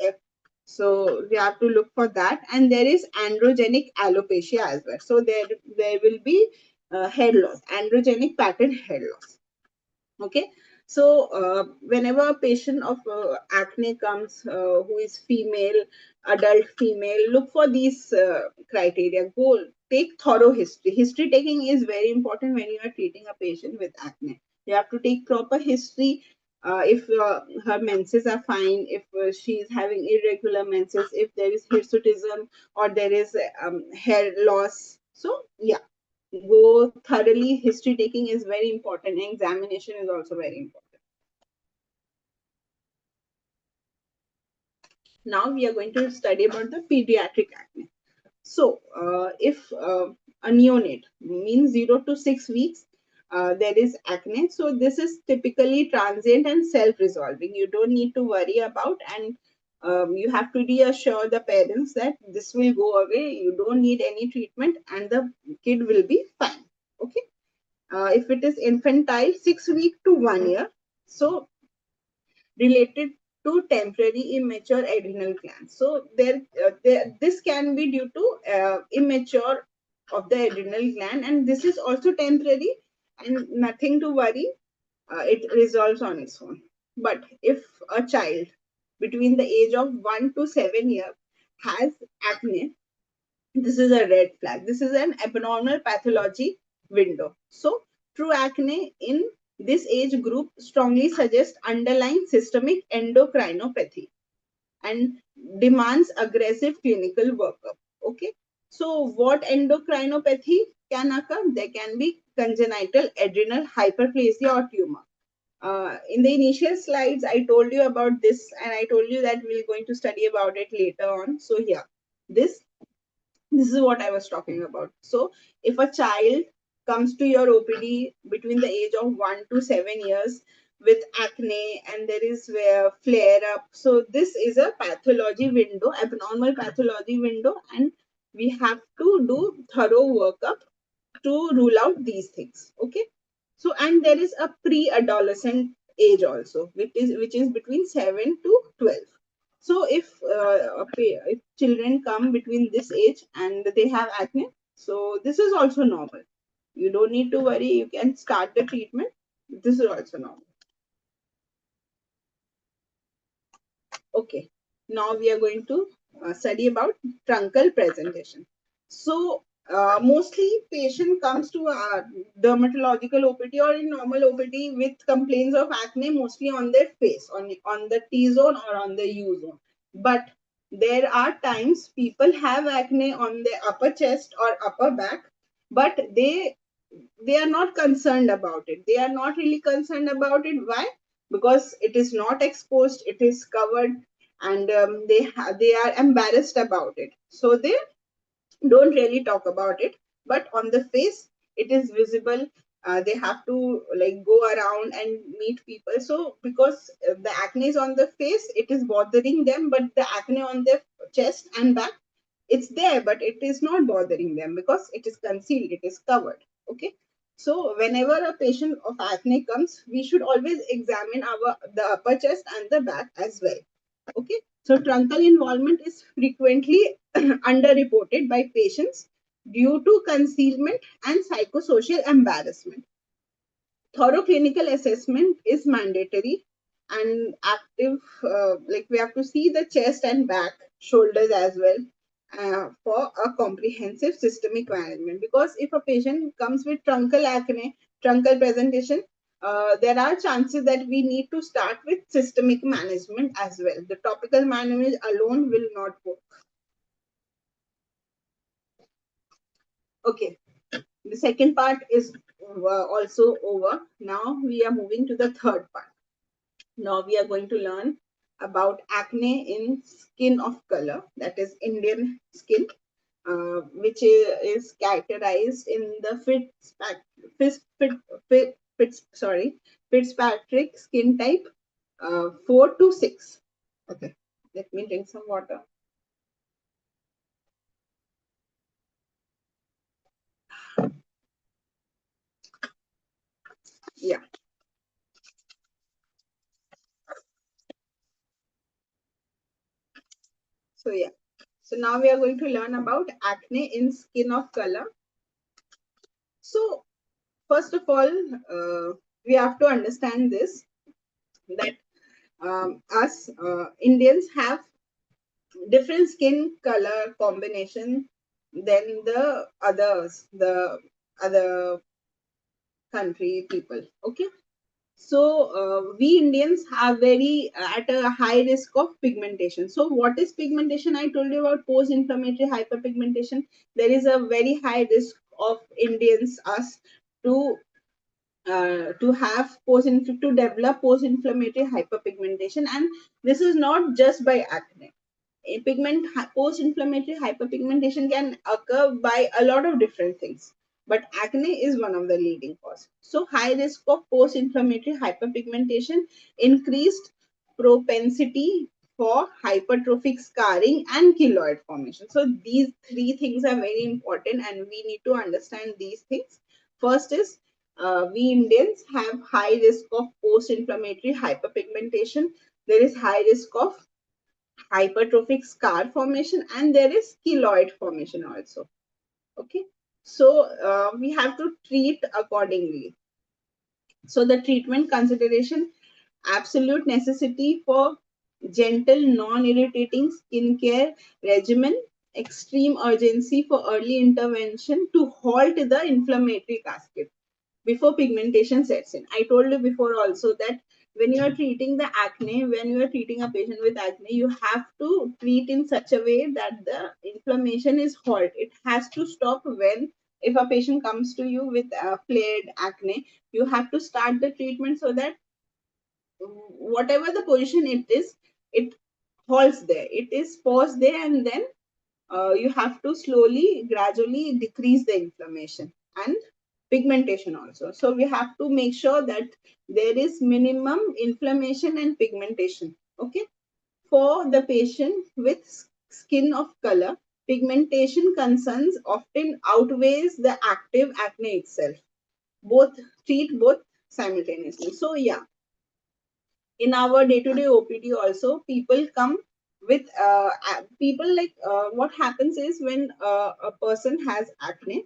So we have to look for that. And there is androgenic alopecia as well. So there will be hair loss, androgenic pattern hair loss. Okay, so whenever a patient of acne comes who is female, adult female, look for these criteria. Go take thorough history taking is very important when you are treating a patient with acne. You have to take proper history. If her menses are fine, if she is having irregular menses, if there is hirsutism or there is hair loss. So yeah, go thoroughly. History taking is very important. Examination is also very important. Now we are going to study about the pediatric acne. So if a neonate means 0 to 6 weeks, there is acne. So this is typically transient and self-resolving. You don't need to worry about, and you have to reassure the parents that this will go away. You don't need any treatment, and the kid will be fine. Okay. If it is infantile, 6 weeks to 1 year, so related to temporary immature adrenal glands. So this can be due to immature of the adrenal gland, and this is also temporary and nothing to worry. It resolves on its own. But if a child between the age of 1 to 7 years has acne, this is a red flag. This is an abnormal pathology window. So, true acne in this age group strongly suggests underlying systemic endocrinopathy and demands aggressive clinical workup. Okay. So, what endocrinopathy can occur? There can be congenital adrenal hyperplasia or tumor. In the initial slides, I told you about this, and I told you that we're going to study about it later on. So, here, this is what I was talking about. So if a child comes to your OPD between the age of 1 to 7 years with acne and there is flare up, so this is a pathology window, abnormal pathology window, and we have to do thorough workup to rule out these things. Okay. So and there is a pre-adolescent age also, which is between 7 to 12. So if children come between this age and they have acne, so this is also normal. You don't need to worry. You can start the treatment. This is also normal. Okay. Now we are going to study about truncal presentation. So mostly patient comes to a dermatological OPD or in normal OPD with complaints of acne mostly on their face, on the T zone or on the U zone. But there are times people have acne on their upper chest or upper back, but they are not concerned about it. They are not really concerned about it. Why? because it is not exposed, it is covered, and they are embarrassed about it, so they don't really talk about it. But on the face it is visible. They have to like go around and meet people, so because the acne is on the face, it is bothering them, but the acne on their chest and back, it's there, but it is not bothering them because it is concealed, it is covered. Okay, so whenever a patient of acne comes, we should always examine the upper chest and the back as well. Okay, so truncal involvement is frequently underreported by patients due to concealment and psychosocial embarrassment. Thorough clinical assessment is mandatory and active, like we have to see the chest and back, shoulders as well, for a comprehensive systemic management. Because if a patient comes with truncal acne, truncal presentation, there are chances that we need to start with systemic management as well. The topical management alone will not work. Okay, the second part is also over. Now we are moving to the third part. Now we are going to learn about acne in skin of color, that is Indian skin, which is characterized in the Fitzpatrick skin type 4 to 6. Okay, let me drink some water. Yeah. So yeah. So now we are going to learn about acne in skin of color. So first of all, we have to understand this, that us Indians have different skin color combination than the other country people. Okay, so we Indians are very at a high risk of pigmentation. So what is pigmentation? I told you about post-inflammatory hyperpigmentation. There is a very high risk of Indians, us, to have to develop post-inflammatory hyperpigmentation, and this is not just by acne. Post-inflammatory hyperpigmentation can occur by a lot of different things, but acne is one of the leading cause. So high risk of post-inflammatory hyperpigmentation, increased propensity for hypertrophic scarring and keloid formation. So these three things are very important and we need to understand these things. First is, we Indians have high risk of post-inflammatory hyperpigmentation. There is high risk of hypertrophic scar formation, and there is keloid formation also. Okay, so we have to treat accordingly. So the treatment consideration: absolute necessity for gentle non-irritating skincare regimen, extreme urgency for early intervention to halt the inflammatory cascade before pigmentation sets in. I told you before also that when you are treating the acne, when you are treating a patient with acne, you have to treat in such a way that the inflammation is halt. It has to stop when, if a patient comes to you with flared acne, you have to start the treatment so that whatever the position it is, it halts there. It is paused there, and then you have to slowly, gradually decrease the inflammation and pigmentation also. So we have to make sure that there is minimum inflammation and pigmentation. Okay, for the patient with skin of color, pigmentation concerns often outweighs the active acne itself. Both treat both simultaneously. So yeah, in our day-to-day OPD also, people come with people like what happens is when a person has acne,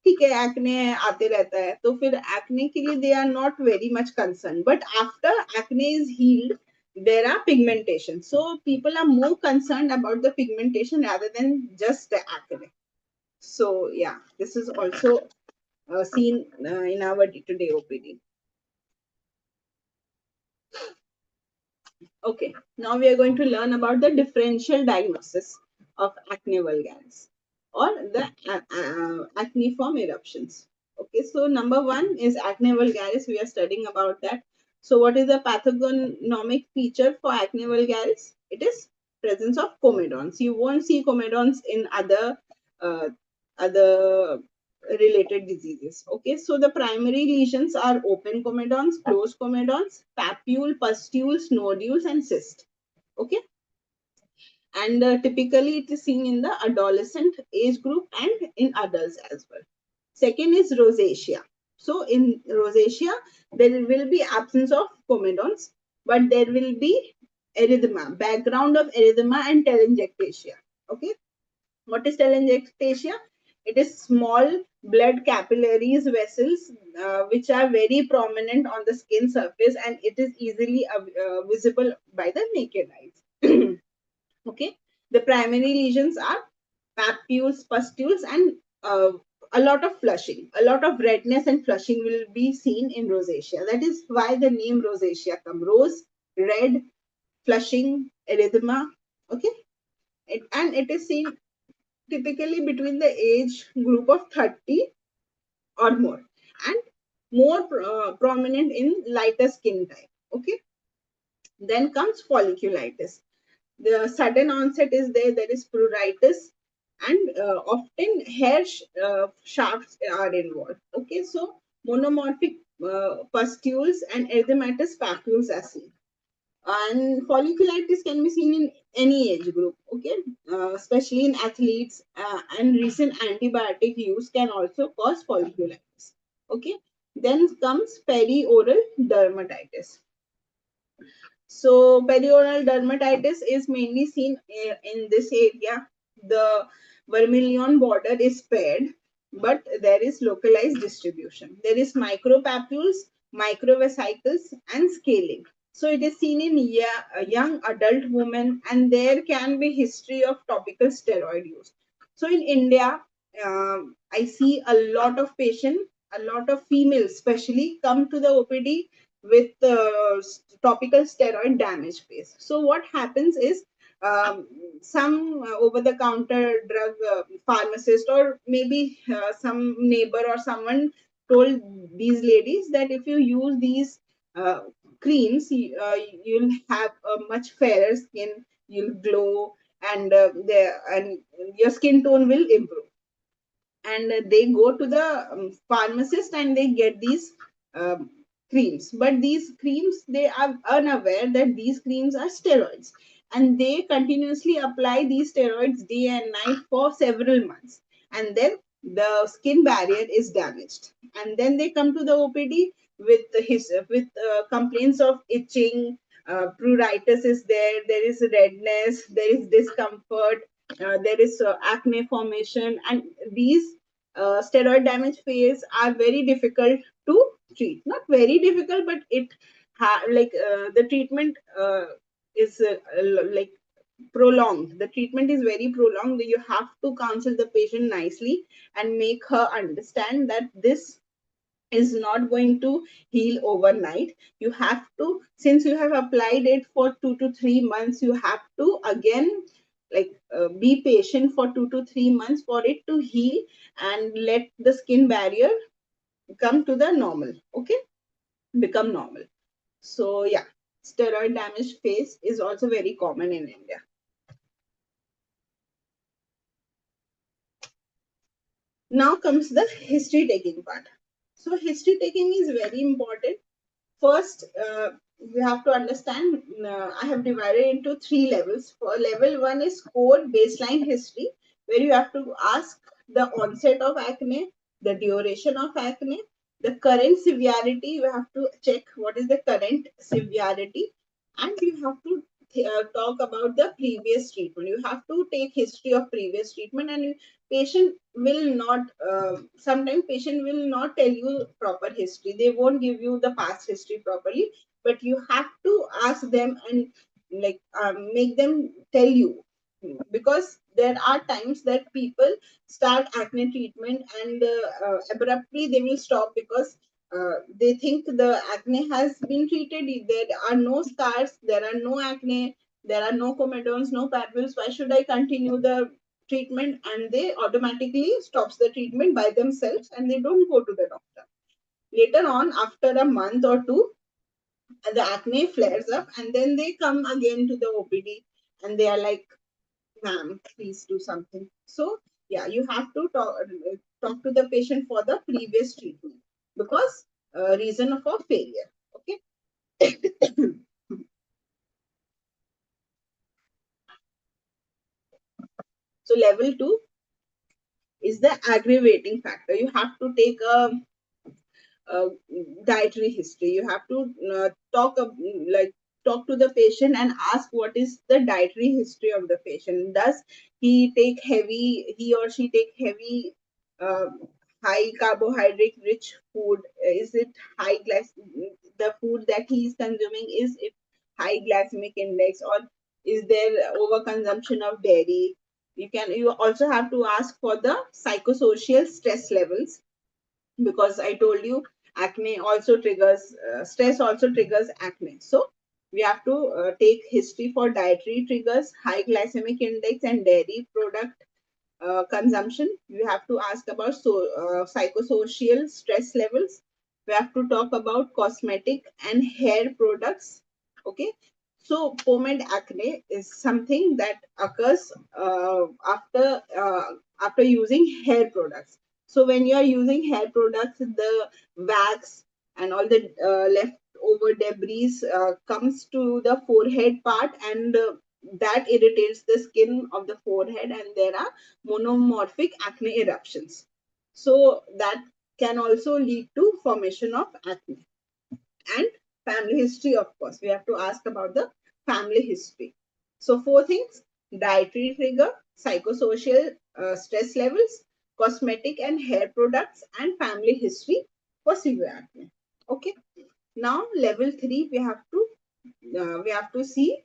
ठीक है acne आते रहता है, तो फिर acne के लिए they are not very much concerned, but after acne is healed there are pigmentation, so people are more concerned about the pigmentation rather than just the acne. So yeah, this is also seen in our day-to-day OPD. Okay, now we are going to learn about the differential diagnosis of acne vulgaris or the acneiform eruptions. Okay, so number one is acne vulgaris. We are studying about that. So what is the pathognomic feature for acne vulgaris? It is presence of comedons. You won't see comedons in uh, other related diseases. Okay, so the primary lesions are open comedons, closed comedons, papule, pustules, nodules, and cyst. Okay, and typically it is seen in the adolescent age group and in adults as well. Second is rosacea. So in rosacea, there will be absence of comedons, but there will be erythema, background of erythema and telangiectasia. Okay, what is telangiectasia? It is small blood capillaries vessels which are very prominent on the skin surface, and it is easily visible by the naked eyes. Okay, the primary lesions are papules, pustules, and a lot of flushing. A lot of redness and flushing will be seen in rosacea. That is why the name rosacea comes. Rose, red, flushing, erythema. Okay, and it is seen typically between the age group of 30 or more, and more prominent in lighter skin type. Okay, then comes folliculitis. The sudden onset is there. There is pruritus, and often hair shafts are involved. Okay, so monomorphic pustules and erythematous papules are seen. And folliculitis can be seen in any age group. Okay, especially in athletes, and recent antibiotic use can also cause folliculitis. Okay, then comes perioral dermatitis. So perioral dermatitis is mainly seen in this area. The vermilion border is paired, but there is localized distribution. There is micropapules, microvesicles, and scaling. So it is seen in young adult women, and there can be history of topical steroid use. So in India, I see a lot of patients, a lot of females, especially, come to the OPD with topical steroid damage face. So what happens is some over-the-counter drug pharmacist, or maybe some neighbor or someone, told these ladies that if you use these uh, creams, you'll have a much fairer skin, you'll glow, and your skin tone will improve. And they go to the pharmacist and they get these um, creams, but these creams, they are unaware that these creams are steroids, and they continuously apply these steroids day and night for several months, and then the skin barrier is damaged, and then they come to the OPD with complaints of itching, pruritus is there, there is redness, there is discomfort, there is acne formation, and these steroid damage phase are very difficult to treat. Not very difficult, but the treatment is like prolonged. The treatment is very prolonged. You have to counsel the patient nicely and make her understand that this is not going to heal overnight. You have to, since you have applied it for 2 to 3 months, you have to again be patient for 2 to 3 months for it to heal and let the skin barrier come to the normal. Okay, become normal. So yeah, steroid damage phase is also very common in India. Now comes the history taking part. So history taking is very important. First, we have to understand, I have divided into 3 levels. For level 1 is core baseline history, where you have to ask the onset of acne, the duration of acne, the current severity. You have to check what is the current severity, and you have to talk about the previous treatment. You have to take history of previous treatment, and patient will not sometimes patient will not tell you proper history. They won't give you the past history properly, but you have to ask them and make them tell you, because there are times that people start acne treatment and abruptly they will stop because they think the acne has been treated. There are no scars, there are no acne, there are no comedones, no papules. Why should I continue the treatment? And they automatically stops the treatment by themselves and they don't go to the doctor. Later on, after a month or two, the acne flares up, and then they come again to the OPD, and they are like, ma'am, please do something. So yeah, you have to talk to the patient for the previous treatment, because reason for failure. Okay. So level 2 is the aggravating factor. You have to take a uh, dietary history. You have to like talk to the patient and ask what is the dietary history of the patient. Does he or she take heavy, uh, high carbohydrate rich food? Is it high the food that he is consuming, is it high glycemic index, or is there overconsumption of dairy? You also have to ask for the psychosocial stress levels, because I told you acne also triggers stress also triggers acne. So we have to take history for dietary triggers, high glycemic index, and dairy product consumption. We have to ask about psychosocial stress levels. We have to talk about cosmetic and hair products. Okay. So pomade acne is something that occurs after using hair products. So when you are using hair products, the wax and all the leftover debris comes to the forehead part, and that irritates the skin of the forehead, and there are monomorphic acne eruptions. So that can also lead to formation of acne. And family history, of course, we have to ask about the family history. So four things: dietary trigger, psychosocial stress levels, cosmetic and hair products, and family history for severe acne. Okay. Now level 3, we have to see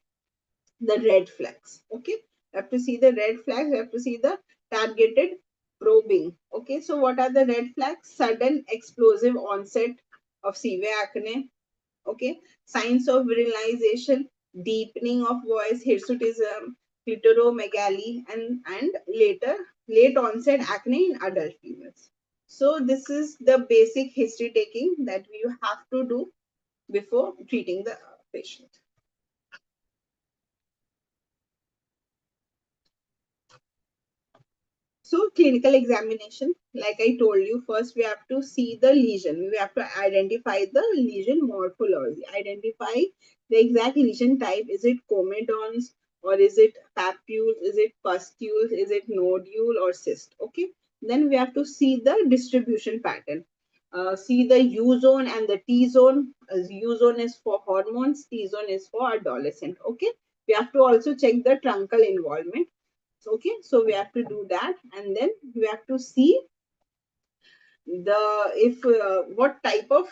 the red flags. Okay. We have to see the red flags. We have to see the targeted probing. Okay. So what are the red flags? Sudden explosive onset of severe acne. Okay. Signs of virilization, deepening of voice, hirsutism, clitoromegaly, and late onset acne in adult females. So this is the basic history taking that you have to do before treating the patient. So clinical examination, like I told you, first we have to see the lesion. We have to identify the lesion morphology, identify the exact lesion type. Is it comedons, or is it papules? Is it pustules? Is it nodule or cyst? Okay. Then we have to see the distribution pattern. See the U zone and the T zone. U zone is for hormones, T zone is for adolescent. Okay. We have to also check the truncal involvement. Okay, so we have to do that, and then we have to see the if what type of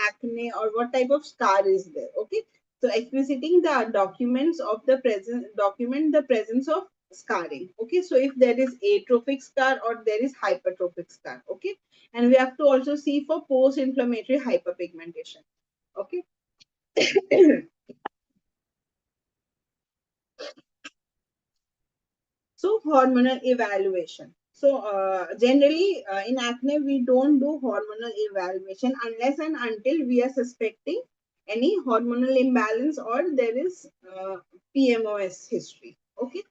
acne or what type of scar is there. Okay, so expliciting the documents of the present document the presence of scarring. Okay, so if there is atrophic scar or there is hypertrophic scar. Okay, and we have to also see for post inflammatory hyperpigmentation. Okay. So hormonal evaluation. So generally in acne, we don't do hormonal evaluation unless and until we are suspecting any hormonal imbalance or there is PMOS history. Okay.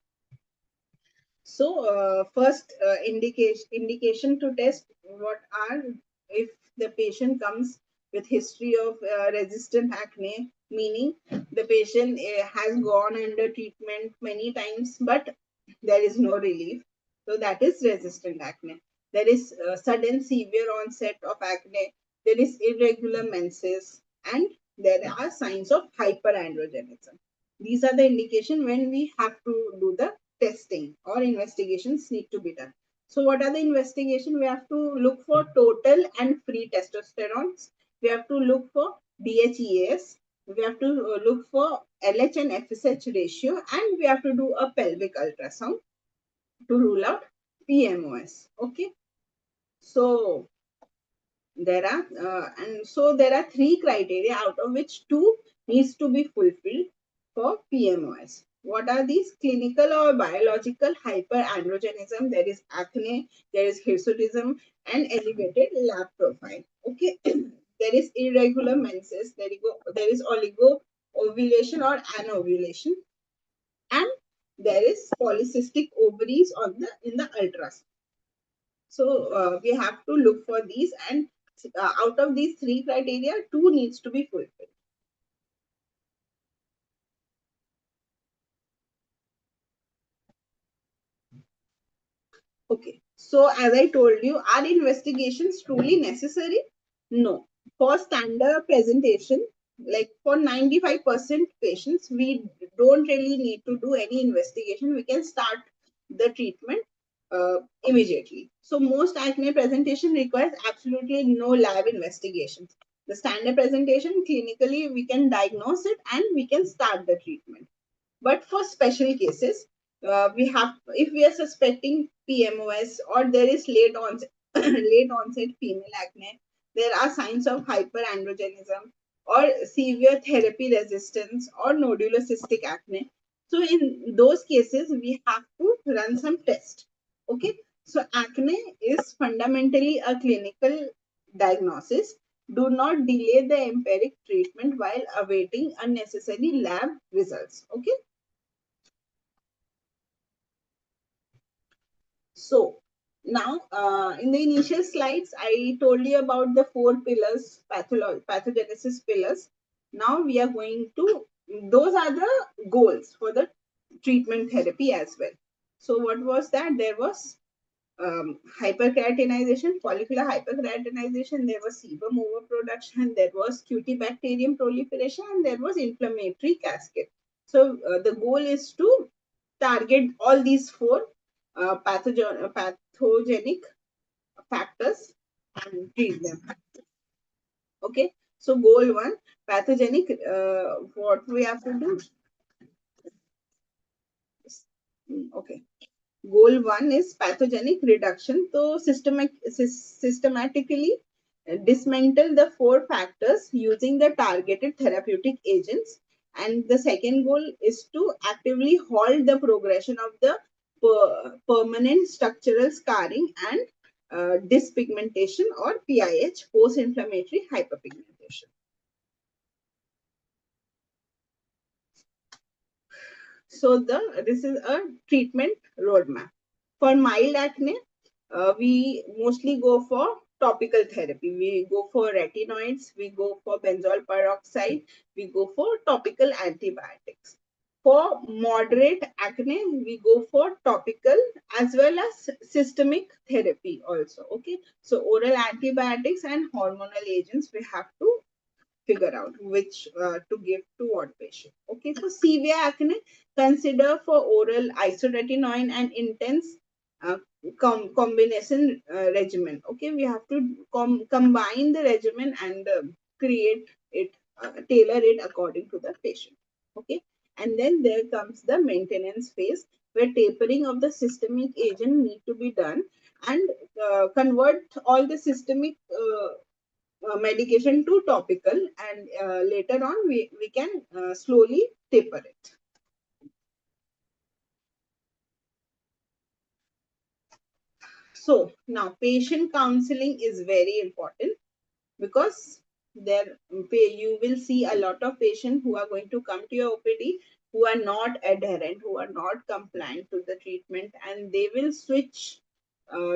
So first indication to test what are, if the patient comes with history of resistant acne, meaning the patient has gone under treatment many times but there is no relief. So that is resistant acne. There is sudden severe onset of acne. There is irregular menses, and there are signs of hyperandrogenism. These are the indication when we have to do the testing or investigations need to be done. So what are the investigation? We have to look for total and free testosterone. We have to look for DHEAS. We have to look for LH and FSH ratio, and we have to do a pelvic ultrasound to rule out PMOS. Okay. So there are three criteria out of which two needs to be fulfilled for PMOS. What are these? Clinical or biological hyperandrogenism, there is acne, there is hirsutism, and elevated lab profile. Okay. there is irregular menses, there is oligo ovulation or anovulation, and there is polycystic ovaries on the in the ultrasound. So we have to look for these, and out of these three criteria, two needs to be fulfilled. Okay. So as I told you, are investigations truly necessary? No. For standard presentation, like for 95% patients, we don't really need to do any investigation. We can start the treatment immediately. So most acne presentation requires absolutely no lab investigations. The standard presentation, clinically, we can diagnose it and we can start the treatment. But for special cases, we have, if we are suspecting PMOS or there is late onset, late onset female acne, there are signs of hyperandrogenism or severe therapy resistance or nodular cystic acne. So in those cases, we have to run some tests. Okay. So acne is fundamentally a clinical diagnosis. Do not delay the empiric treatment while awaiting unnecessary lab results. Okay. So now, in the initial slides, I told you about the four pillars, pathogenesis pillars. Now we are going to, those are the goals for the treatment therapy as well. So what was that? There was hyperkeratinization, follicular hyperkeratinization, there was sebum overproduction, there was Cutibacterium proliferation, and there was inflammatory cascade. So the goal is to target all these four pathogenic factors and treat them. Okay, so goal one, pathogenic, what we have to do. Okay, goal one is pathogenic reduction. So systematically dismantle the four factors using the targeted therapeutic agents. And the second goal is to actively halt the progression of the permanent structural scarring and dyspigmentation or PIH, post-inflammatory hyperpigmentation. So this is a treatment roadmap. For mild acne, we mostly go for topical therapy. We go for retinoids, we go for benzoyl peroxide, we go for topical antibiotics. For moderate acne, we go for topical as well as systemic therapy also. Okay, so oral antibiotics and hormonal agents we have to figure out which to give to what patient. Okay, for severe acne, consider for oral isotretinoin and intense combination regimen. Okay, we have to combine the regimen and create it, tailor it according to the patient. Okay, and then there comes the maintenance phase where tapering of the systemic agent need to be done and convert all the systemic medication to topical, and later on we can slowly taper it. So now patient counseling is very important because there you will see a lot of patients who are going to come to your OPD who are not adherent, who are not compliant to the treatment, and they will switch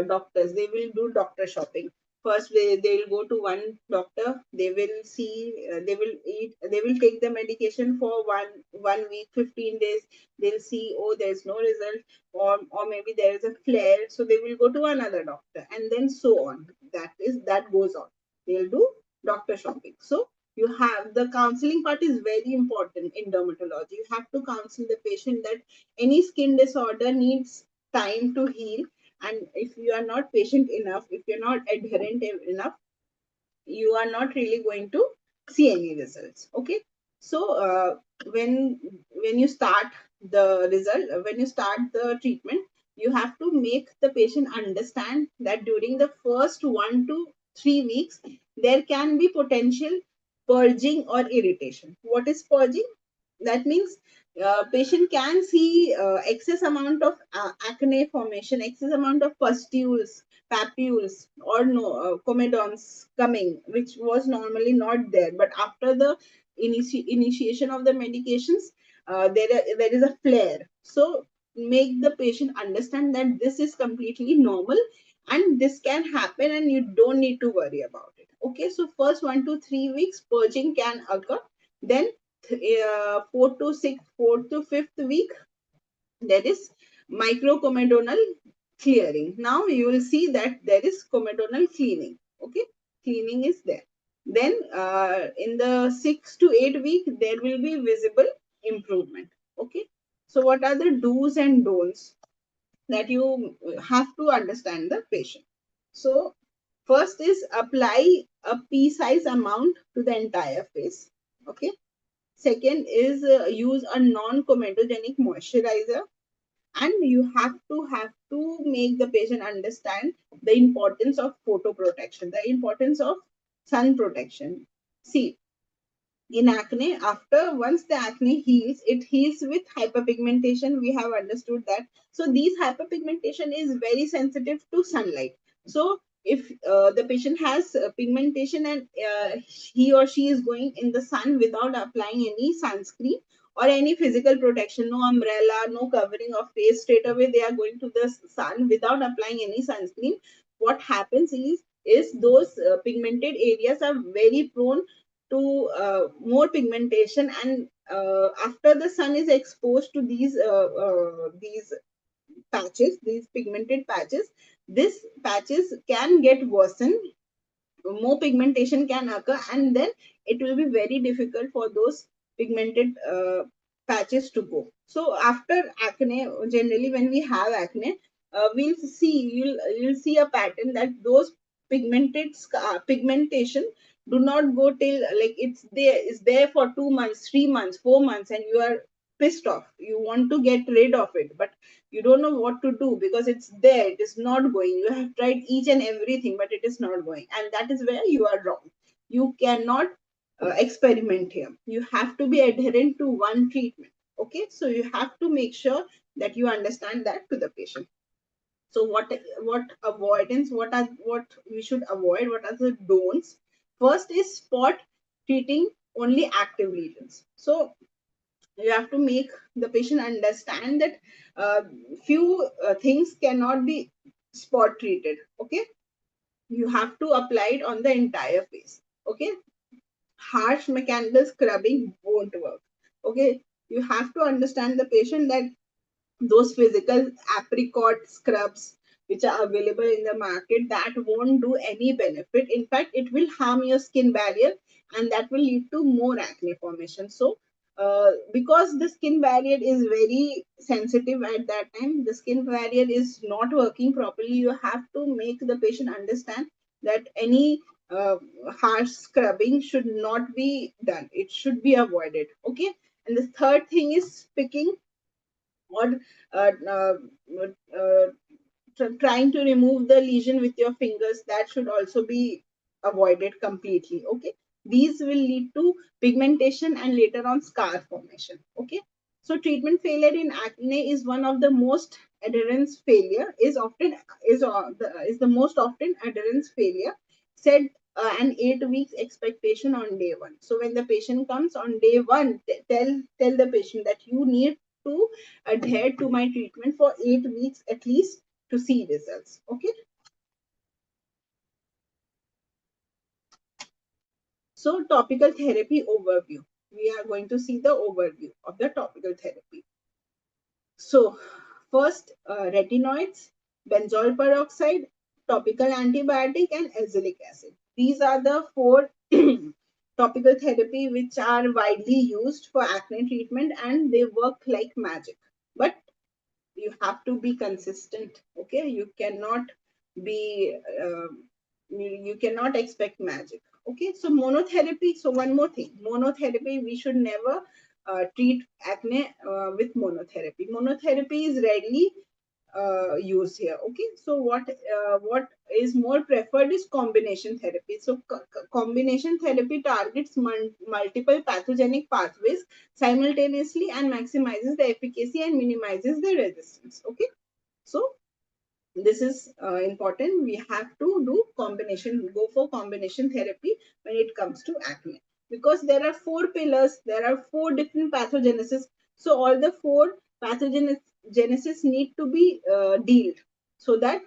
doctors. They will do doctor shopping. First, they will go to one doctor. They will see. They will eat. They will take the medication for one week, 15 days. They'll see. Oh, there's no result, or maybe there is a flare. So they will go to another doctor, and then so on. That goes on. They'll do doctor shopping. So you have the counseling part is very important in dermatology. You have to counsel the patient that any skin disorder needs time to heal, and if you are not patient enough, if you're not adherent enough, you are not really going to see any results. Okay, so when you start the result, when you start the treatment, you have to make the patient understand that during the first 1 to 3 weeks there can be potential purging or irritation. What is purging? That means patient can see excess amount of acne formation, excess amount of pustules, papules or no comedons coming, which was normally not there. But after the initiation of the medications, there is a flare. So make the patient understand that this is completely normal and this can happen and you don't need to worry about it. Okay, so first 1 to 3 weeks purging can occur. Then 4 to 5th week, there is microcomedonal clearing. Now you will see that there is comedonal cleaning. Okay, cleaning is there. Then in the 6 to 8 week, there will be visible improvement. Okay, so what are the do's and don'ts that you have to understand the patient? So first is apply a pea size amount to the entire face. Okay. Second is use a non-comedogenic moisturizer, and you have to make the patient understand the importance of photo protection, the importance of sun protection. See, in acne, after once the acne heals, it heals with hyperpigmentation. We have understood that. So these hyperpigmentation is very sensitive to sunlight. So if the patient has pigmentation and he or she is going in the sun without applying any sunscreen or any physical protection, no umbrella, no covering of face, straight away they are going to the sun without applying any sunscreen, what happens is those pigmented areas are very prone to more pigmentation, and after the sun is exposed to these patches, these pigmented patches, these patches can get worsened, more pigmentation can occur, and then it will be very difficult for those pigmented patches to go. So after acne, generally when we have acne, you'll see a pattern that those pigmentation do not go till, like, it's there for 2 months, 3 months, 4 months, and you are pissed off, you want to get rid of it, but you don't know what to do because it's there, it is not going. You have tried each and everything, but it is not going, and that is where you are wrong. You cannot experiment here. You have to be adherent to one treatment. Okay, so you have to make sure that you understand that to the patient. So what avoidance, what we should avoid, what are the don'ts? First is spot treating only active lesions. So you have to make the patient understand that few things cannot be spot treated. Okay, you have to apply it on the entire face. Okay, harsh mechanical scrubbing won't work. Okay, you have to understand the patient that those physical apricot scrubs which are available in the market, that won't do any benefit. In fact, it will harm your skin barrier, and that will lead to more acne formation. So because the skin barrier is very sensitive at that time, the skin barrier is not working properly, you have to make the patient understand that any uh, harsh scrubbing should not be done, it should be avoided. Okay, and the third thing is picking or uh, uh, uh, trying to remove the lesion with your fingers, that should also be avoided completely. Okay, these will lead to pigmentation and later on scar formation. Okay, so treatment failure in acne is one of the most adherence failure is the most often adherence failure. Set an 8 weeks expectation on day one. So when the patient comes on day one, tell the patient that you need to adhere to my treatment for 8 weeks at least to see results. Okay. So topical therapy overview. We are going to see the overview of the topical therapy. So first, retinoids, benzoyl peroxide, topical antibiotic, and azelaic acid. These are the four topical therapy which are widely used for acne treatment, and they work like magic. But you have to be consistent. Okay, you cannot be you cannot expect magic. Okay, so monotherapy. So one more thing, monotherapy, we should never treat acne with monotherapy. Monotherapy is rarely used here. Okay, so what is more preferred is combination therapy. So combination therapy targets multiple pathogenic pathways simultaneously and maximizes the efficacy and minimizes the resistance. Okay, so this is important. We have to do combination, go for combination therapy when it comes to acne, because there are 4 pillars, there are 4 different pathogenesis. So all the 4 pathogenesis need to be dealt, so that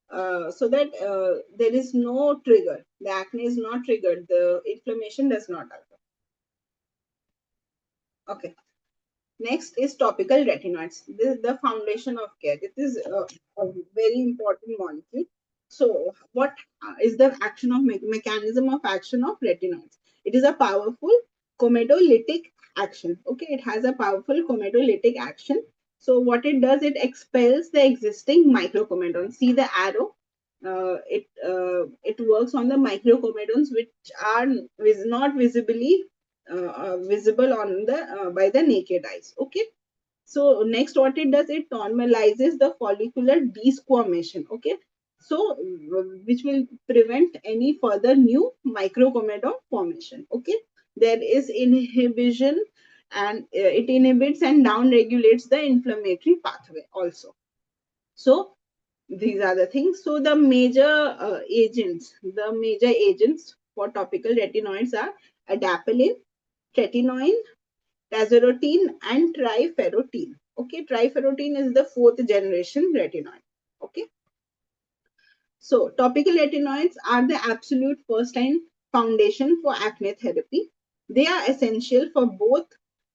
there is no trigger. The acne is not triggered. The inflammation does not occur. Okay. Next is topical retinoids. This is the foundation of care. It is a very important molecule. So, what is the action of mechanism of action of retinoids? It is a powerful comedolytic action. Okay, it has a powerful comedolytic action. So, what it does, it expels the existing microcomedons. See the arrow. It works on the microcomedones which are not visibly visible on the by the naked eyes. Okay, so next what it does, it normalizes the follicular desquamation. Okay, so which will prevent any further new microcomedon formation. Okay, there is inhibition, and it inhibits and down regulates the inflammatory pathway also. So these are the things. So the major agents for topical retinoids are adapalene, tretinoin, tazarotene, and triferrotene. Okay, triferrotene is the 4th generation retinoid. Okay, so topical retinoids are the absolute first line foundation for acne therapy. They are essential for both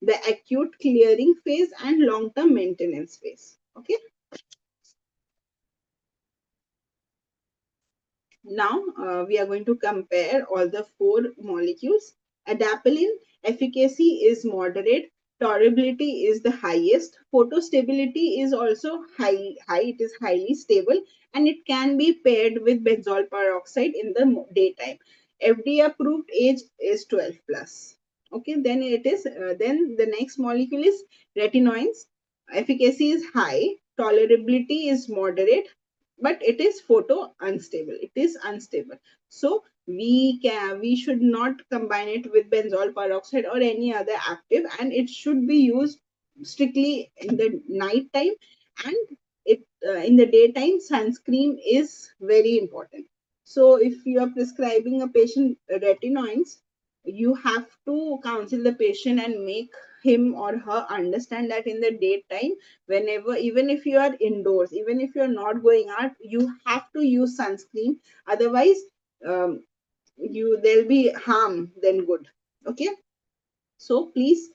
the acute clearing phase and long term maintenance phase. Okay, now we are going to compare all the 4 molecules. Adapalene efficacy is moderate, tolerability is the highest, photostability is also high, it is highly stable, and it can be paired with benzoyl peroxide in the daytime. FDA approved age is 12 plus. Okay, then then the next molecule is retinoids. Efficacy is high, tolerability is moderate, but it is photo unstable. It is unstable. So we should not combine it with benzoyl peroxide or any other active, and it should be used strictly in the night time, and it in the daytime sunscreen is very important. So if you are prescribing a patient retinoids, you have to counsel the patient and make him or her understand that in the daytime, whenever, even if you are indoors, even if you are not going out, you have to use sunscreen. Otherwise, um, you there'll be harm than good. Okay, so please,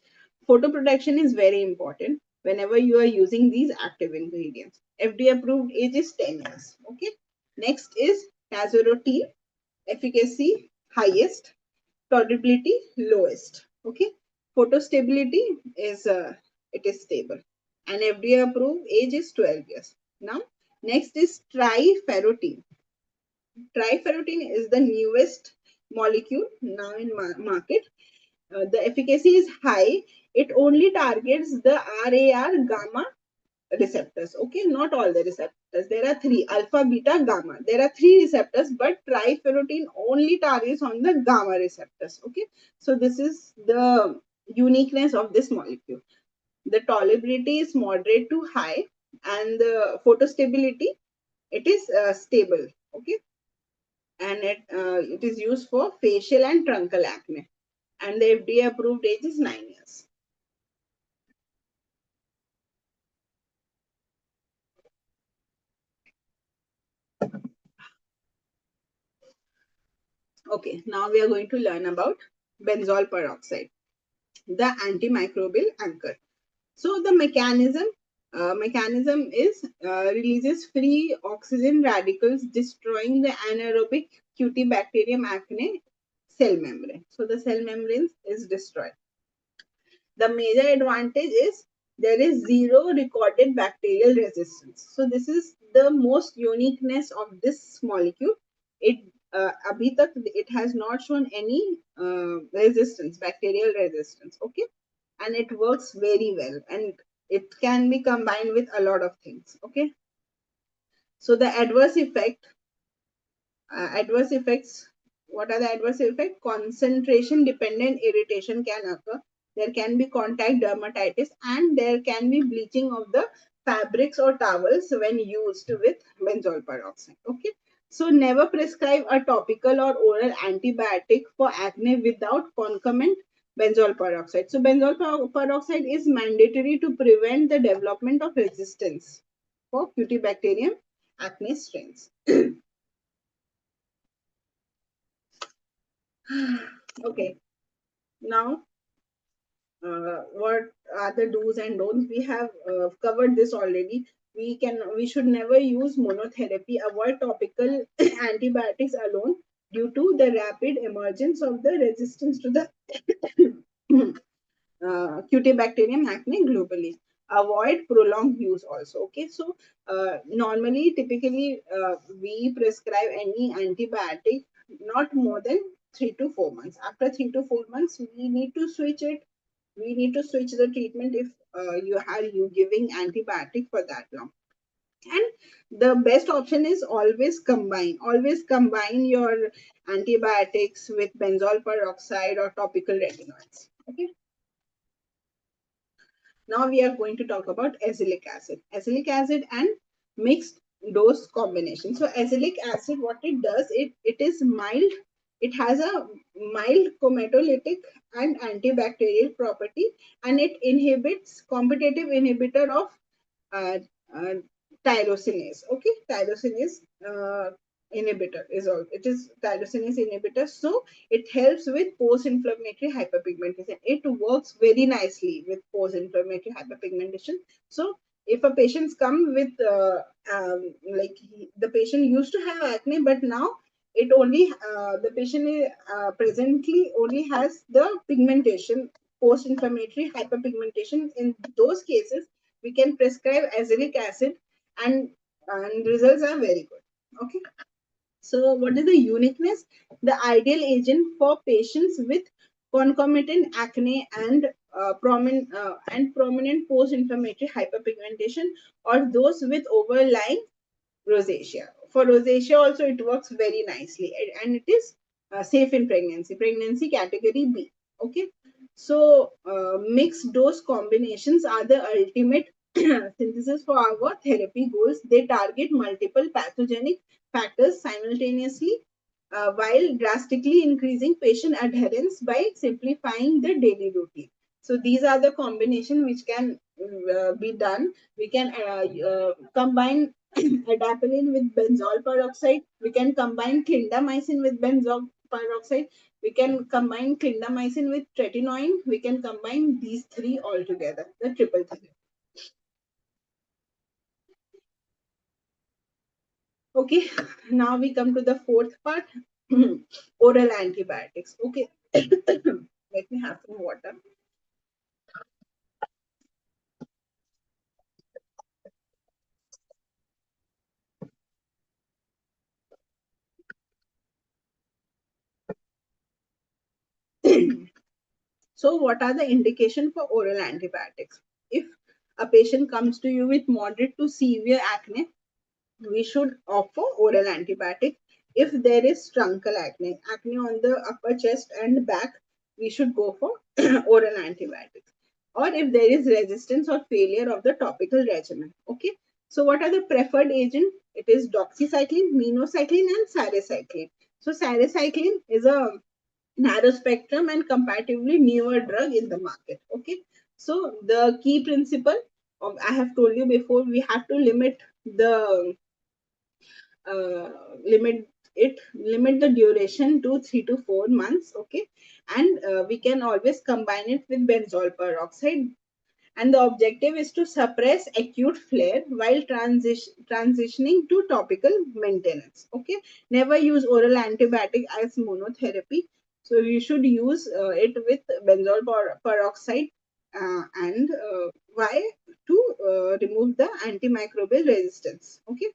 photo protection is very important whenever you are using these active ingredients. FDA approved age is 10 years. Okay, next is tazarotene. Efficacy highest, tolerability lowest. Okay, photo stability is it is stable, and FDA approved age is 12 years. Now next is triferrotene. Triferrotene is the newest molecule now in market. The efficacy is high. It only targets the RAR gamma receptors. Okay, not all the receptors. There are 3: alpha, beta, gamma. There are 3 receptors, but triferrotene only targets on the gamma receptors. Okay, so this is the uniqueness of this molecule. The tolerability is moderate to high, and the photostability, it is stable. Okay, and it is used for facial and truncal acne, and the FDA approved age is 9 years. Okay, now we are going to learn about benzoyl peroxide, the antimicrobial anchor. So the mechanism is releases free oxygen radicals, destroying the anaerobic Cutibacterium acne cell membrane. So the cell membrane is destroyed. The major advantage is there is zero recorded bacterial resistance. So this is the most uniqueness of this molecule. It abhi tak it has not shown any resistance, bacterial resistance. Okay, and it works very well, and it can be combined with a lot of things. Okay, so the adverse effects, what are the adverse effects? Concentration dependent irritation can occur. There can be contact dermatitis, and there can be bleaching of the fabrics or towels when used with benzoyl peroxide. Okay. So never prescribe a topical or oral antibiotic for acne without concomitant benzoyl peroxide. So benzoyl peroxide is mandatory to prevent the development of resistance for Cutibacterium acne strains. Okay. Now, what are the do's and don'ts? We have covered this already. We should never use monotherapy. Avoid topical antibiotics alone due to the rapid emergence of the resistance to the Cutibacterium acne globally. Avoid prolonged use also. Okay, so normally, typically, we prescribe any antibiotic not more than 3 to 4 months. After 3 to 4 months, we need to switch it. We need to switch the treatment if you giving antibiotic for that long. And the best option is always combine your antibiotics with benzoyl peroxide or topical retinoids. Okay. Now we are going to talk about azelaic acid. Azelaic acid and mixed dose combination. So azelaic acid, what it does, it is mild. It has a mild comedolatic and antibacterial property, and it inhibits competitive inhibitor of uh, uh, tyrosinase. Okay, tyrosinase inhibitor is all. It is tyrosinase inhibitor. So it helps with post-inflammatory hyperpigmentation. It works very nicely with post-inflammatory hyperpigmentation. So if a patient's come with the patient used to have acne, but now it only the patient presently only has the pigmentation, post-inflammatory hyperpigmentation. In those cases, we can prescribe azelaic acid, and results are very good. Okay. So what is the uniqueness? The ideal agent for patients with concomitant acne and prominent post-inflammatory hyperpigmentation, or those with overlying rosacea. For rosacea also it works very nicely, and it is safe in pregnancy category B. Okay. So mixed dose combinations are the ultimate synthesis for our therapy goals. They target multiple pathogenic factors simultaneously, while drastically increasing patient adherence by simplifying the daily routine. So these are the combination which can be done. We can combine adapalene with benzoyl peroxide. We can combine clindamycin with benzoyl peroxide. We can combine clindamycin with tretinoin. We can combine these three all together, the triple therapy. Okay, now we come to the fourth part, oral antibiotics. Okay, let me have some water. So, what are the indication for oral antibiotics? If a patient comes to you with moderate to severe acne, we should offer oral antibiotic. If there is truncal acne on the upper chest and back, we should go for oral antibiotics. Or if there is resistance or failure of the topical regimen. Okay. So what are the preferred agent? It is doxycycline, minocycline, and sarecycline. So sarecycline is a narrow spectrum and comparatively newer drug in the market. Okay. So the key principle of, I have told you before, we have to the uh, limit limit the duration to 3 to 4 months. Okay. And we can always combine it with benzoyl peroxide, and the objective is to suppress acute flare while transitioning to topical maintenance. Okay. Never use oral antibiotic as monotherapy. So you should use it with benzoyl peroxide, and why? To remove the antimicrobial resistance. Okay.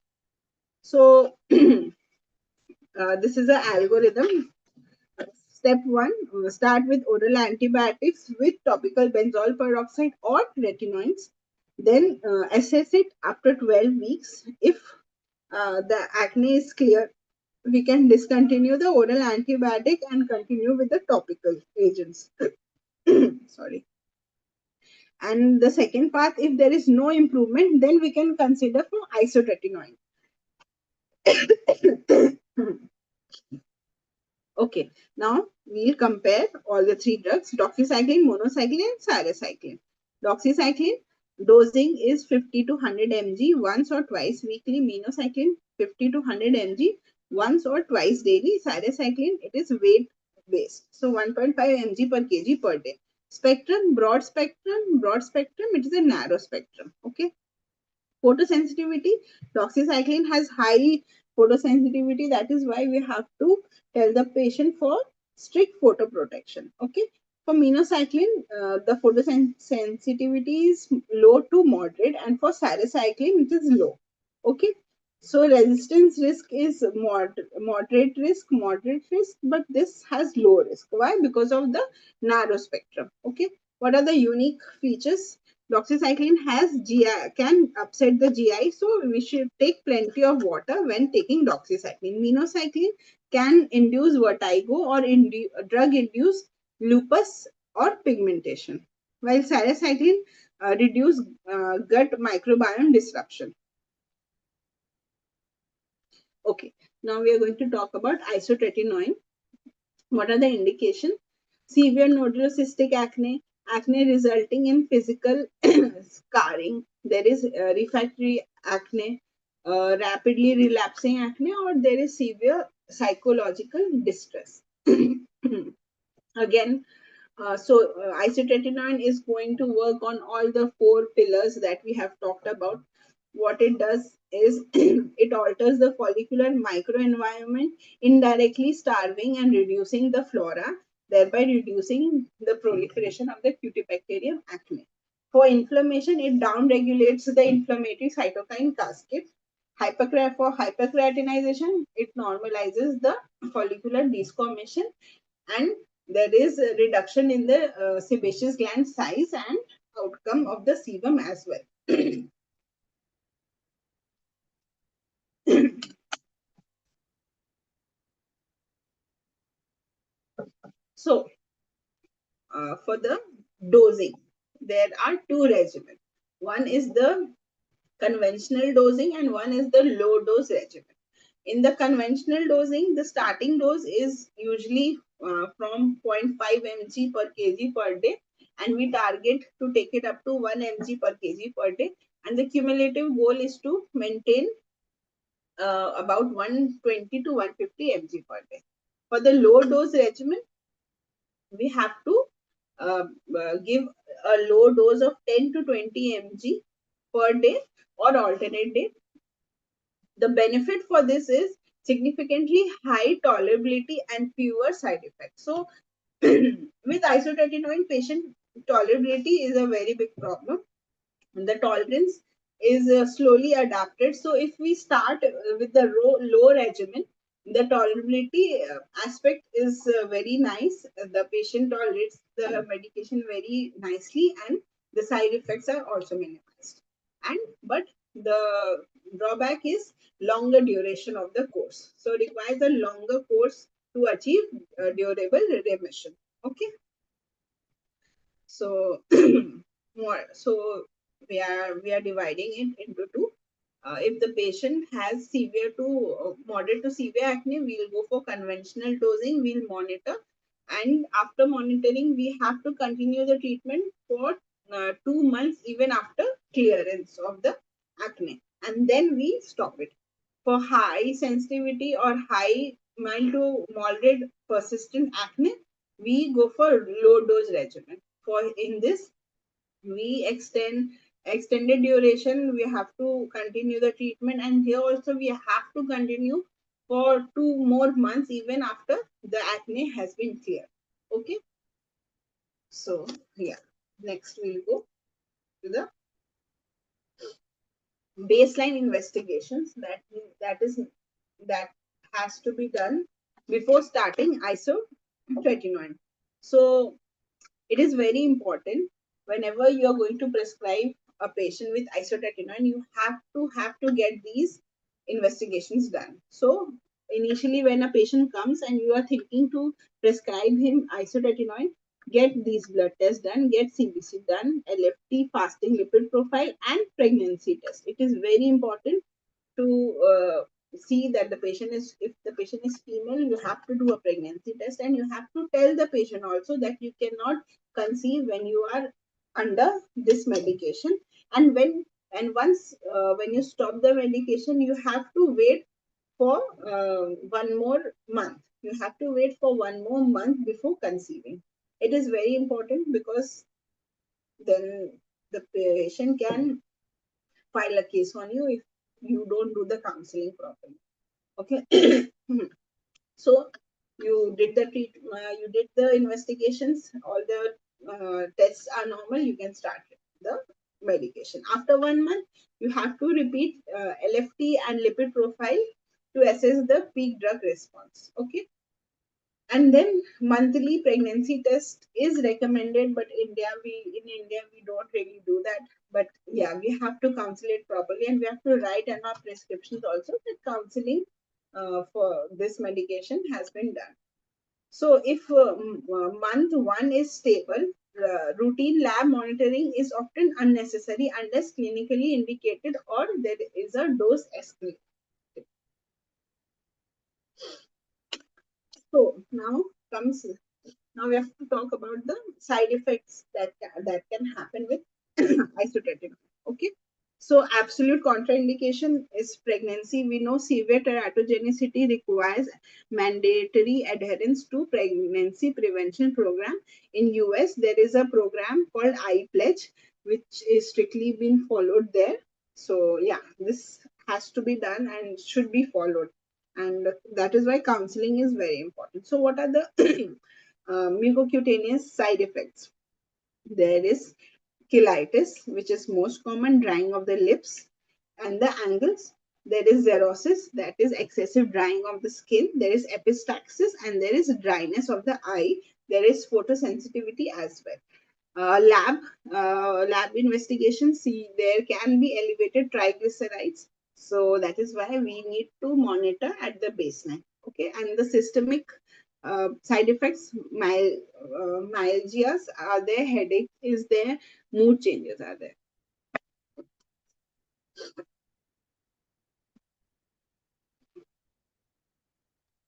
So this is an algorithm. Step one, start with oral antibiotics with topical benzoyl peroxide or retinoids. Then assess it after 12 weeks. If the acne is clear, we can discontinue the oral antibiotic and continue with the topical agents. Sorry. And the second path, if there is no improvement, then we can consider for isotretinoin. Okay, now we'll compare all the three drugs: doxycycline, monocycline, and sarecycline. Doxycycline dosing is 50 to 100 mg once or twice weekly. Minocycline 50 to 100 mg once or twice daily. Sarecycline, it is weight based, so 1.5 mg per kg per day. Spectrum, broad spectrum, it is a narrow spectrum. Okay. Photosensitivity, doxycycline has high photosensitivity. That is why we have to tell the patient for strict photoprotection. Okay. For minocycline, the photosensitivity is low to moderate, and for sarecycline, it is low. Okay. So resistance risk is moderate risk, but this has low risk. Why? Because of the narrow spectrum. Okay. What are the unique features? Doxycycline has GI, can upset the GI, so we should take plenty of water when taking doxycycline. Minocycline can induce vertigo or drug induce lupus or pigmentation, while sarecycline reduce gut microbiome disruption. Okay, now we are going to talk about isotretinoin. What are the indications? Severe nodular cystic acne, acne resulting in physical scarring. There is refractory acne, rapidly relapsing acne, or there is severe psychological distress. Again, isotretinoin is going to work on all the four pillars that we have talked about. What it does is it alters the follicular microenvironment, indirectly starving and reducing the flora, thereby reducing the proliferation of the Cutibacterium acne. For inflammation, it downregulates the inflammatory cytokine cascade. For hyperkeratinization, it normalizes the follicular desquamation, and there is a reduction in the sebaceous gland size and outcome of the sebum as well. So, for the dosing, there are two regimens. One is the conventional dosing and one is the low dose regimen. In the conventional dosing, the starting dose is usually from 0.5 mg per kg per day, and we target to take it up to 1 mg per kg per day. And the cumulative goal is to maintain about 120 to 150 mg per day. For the low dose regimen, we have to give a low dose of 10 to 20 mg per day or alternate day. The benefit for this is significantly high tolerability and fewer side effects. So, with isotretinoin, patient tolerability is a very big problem. The tolerance is slowly adapted. So, if we start with the low regimen, the tolerability aspect is very nice. The patient tolerates the medication very nicely, and the side effects are also minimized. And but the drawback is longer duration of the course. So, it requires a longer course to achieve durable remission. Okay. So, so we are dividing it into two. If the patient has severe to moderate to severe acne, we'll go for conventional dosing. We'll monitor, and after monitoring, we have to continue the treatment for 2 months, even after clearance of the acne, and then we stop it. For high sensitivity or high mild to moderate persistent acne, we go for low dose regimen. For in this, we extended duration. We have to continue the treatment, and here also we have to continue for 2 more months even after the acne has been cleared. Okay. So yeah, next we'll go to the baseline investigations that has to be done before starting isotretinoin. So it is very important whenever you are going to prescribe a patient with isotretinoin, you have to get these investigations done. So initially, when a patient comes and you are thinking to prescribe him isotretinoin, get these blood tests done, get CBC done, LFT, fasting lipid profile, and pregnancy test. It is very important to see that the patient is, if the patient is female, you have to do a pregnancy test, and you have to tell the patient also that you cannot conceive when you are under this medication. And once when you stop the medication, you have to wait for one more month. You have to wait for one more month before conceiving. It is very important because then the patient can file a case on you if you don't do the counseling properly. Okay. So you did you did the investigations, all the tests are normal, you can start the medication. After 1 month, you have to repeat LFT and lipid profile to assess the peak drug response. Okay. And then monthly pregnancy test is recommended, but in India we don't really do that. But yeah, we have to counsel it properly, and we have to write in our prescriptions also that counseling for this medication has been done. So if month one is stable, routine lab monitoring is often unnecessary unless clinically indicated or there is a dose escalation. So now we have to talk about the side effects that can happen with isotretinoin. Okay. So absolute contraindication is pregnancy. We know severe teratogenicity requires mandatory adherence to pregnancy prevention program. In US, there is a program called I Pledge, which is strictly being followed there. So yeah, this has to be done and should be followed. And that is why counseling is very important. So what are the mucocutaneous side effects? There is cheilitis, which is most common, drying of the lips and the angles. There is xerosis, that is excessive drying of the skin. There is epistaxis, and there is dryness of the eye. There is photosensitivity as well. Lab investigation, see there can be elevated triglycerides, so that is why we need to monitor at the baseline. Okay. And the systemic side effects, myalgias are there, headache is there, mood changes are there.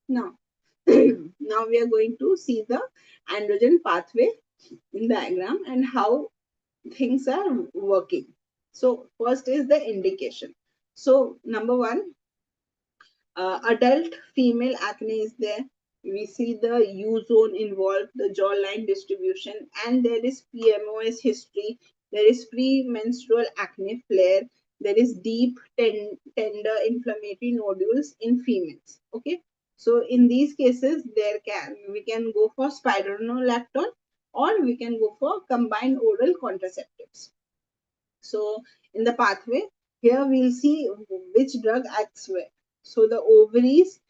Now now we are going to see the androgen pathway in diagram and how things are working. So first is the indication. So number one, adult female acne is there. We see the U zone involved, the jawline distribution, and there is PMOS history. There is premenstrual acne flare. There is deep, tender inflammatory nodules in females. Okay, so in these cases, we can go for spironolactone or we can go for combined oral contraceptives. So in the pathway, here we'll see which drug acts where. So the ovaries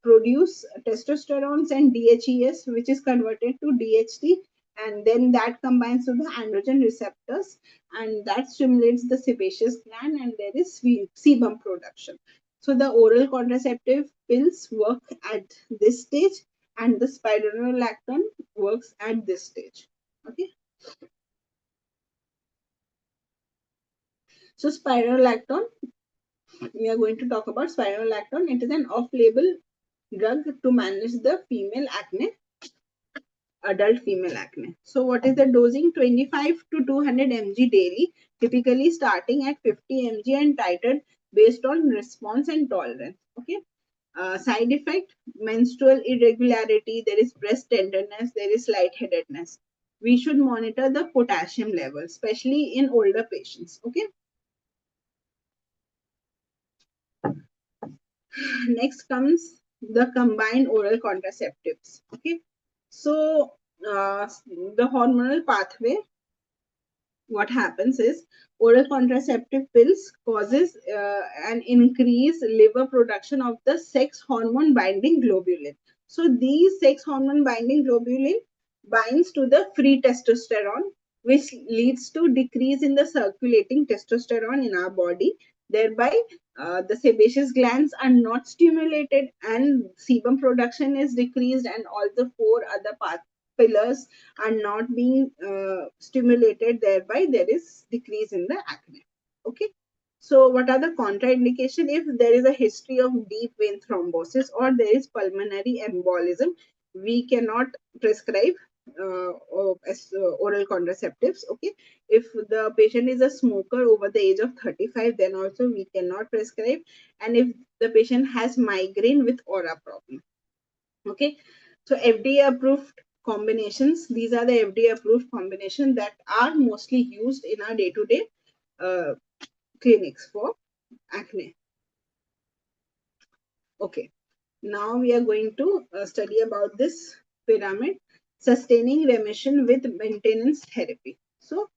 produce testosterone and DHES, which is converted to DHT, and then that combines with the androgen receptors, and that stimulates the sebaceous gland, and there is sebum production. So the oral contraceptive pills work at this stage, and the spironolactone works at this stage. Okay. So spironolactone, we are going to talk about spironolactone. It is an off-label drug to manage the female acne, adult female acne. So what is the dosing? 25 to 200 mg daily, typically starting at 50 mg and titrated based on response and tolerance. Okay. Side effect, menstrual irregularity, there is breast tenderness, there is lightheadedness. We should monitor the potassium level, especially in older patients. Okay. Next comes the combined oral contraceptives. Okay. So the hormonal pathway, what happens is oral contraceptive pills causes an increased liver production of the sex hormone binding globulin. So these sex hormone binding globulin binds to the free testosterone, which leads to decrease in the circulating testosterone in our body, thereby the sebaceous glands are not stimulated and sebum production is decreased, and all the four other pillars are not being stimulated, thereby there is decrease in the acne. Okay, so what are the contraindication? If there is a history of deep vein thrombosis or there is pulmonary embolism, we cannot prescribe oral contraceptives. Okay, if the patient is a smoker over the age of 35, then also we cannot prescribe. And if the patient has migraine with aura problem. Okay, so FDA approved combinations, these are the FDA approved combinations that are mostly used in our day-to-day clinics for acne. Okay, now we are going to study about this pyramid, sustaining remission with maintenance therapy. So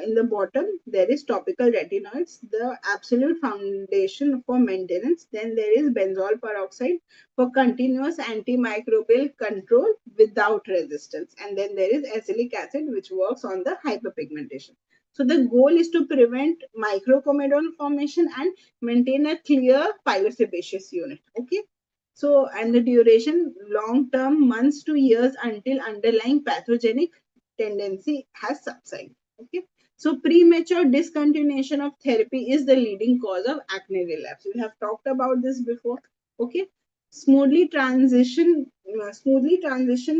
in the bottom, there is topical retinoids, the absolute foundation for maintenance. Then there is benzoyl peroxide for continuous antimicrobial control without resistance. And then there is acylic acid, which works on the hyperpigmentation. So the goal is to prevent microcomedonal formation and maintain a clear pilosebaceous unit. Okay. So, and the duration long term, months to years, until underlying pathogenic tendency has subsided. Okay. So premature discontinuation of therapy is the leading cause of acne relapse. We have talked about this before. Okay. Smoothly transition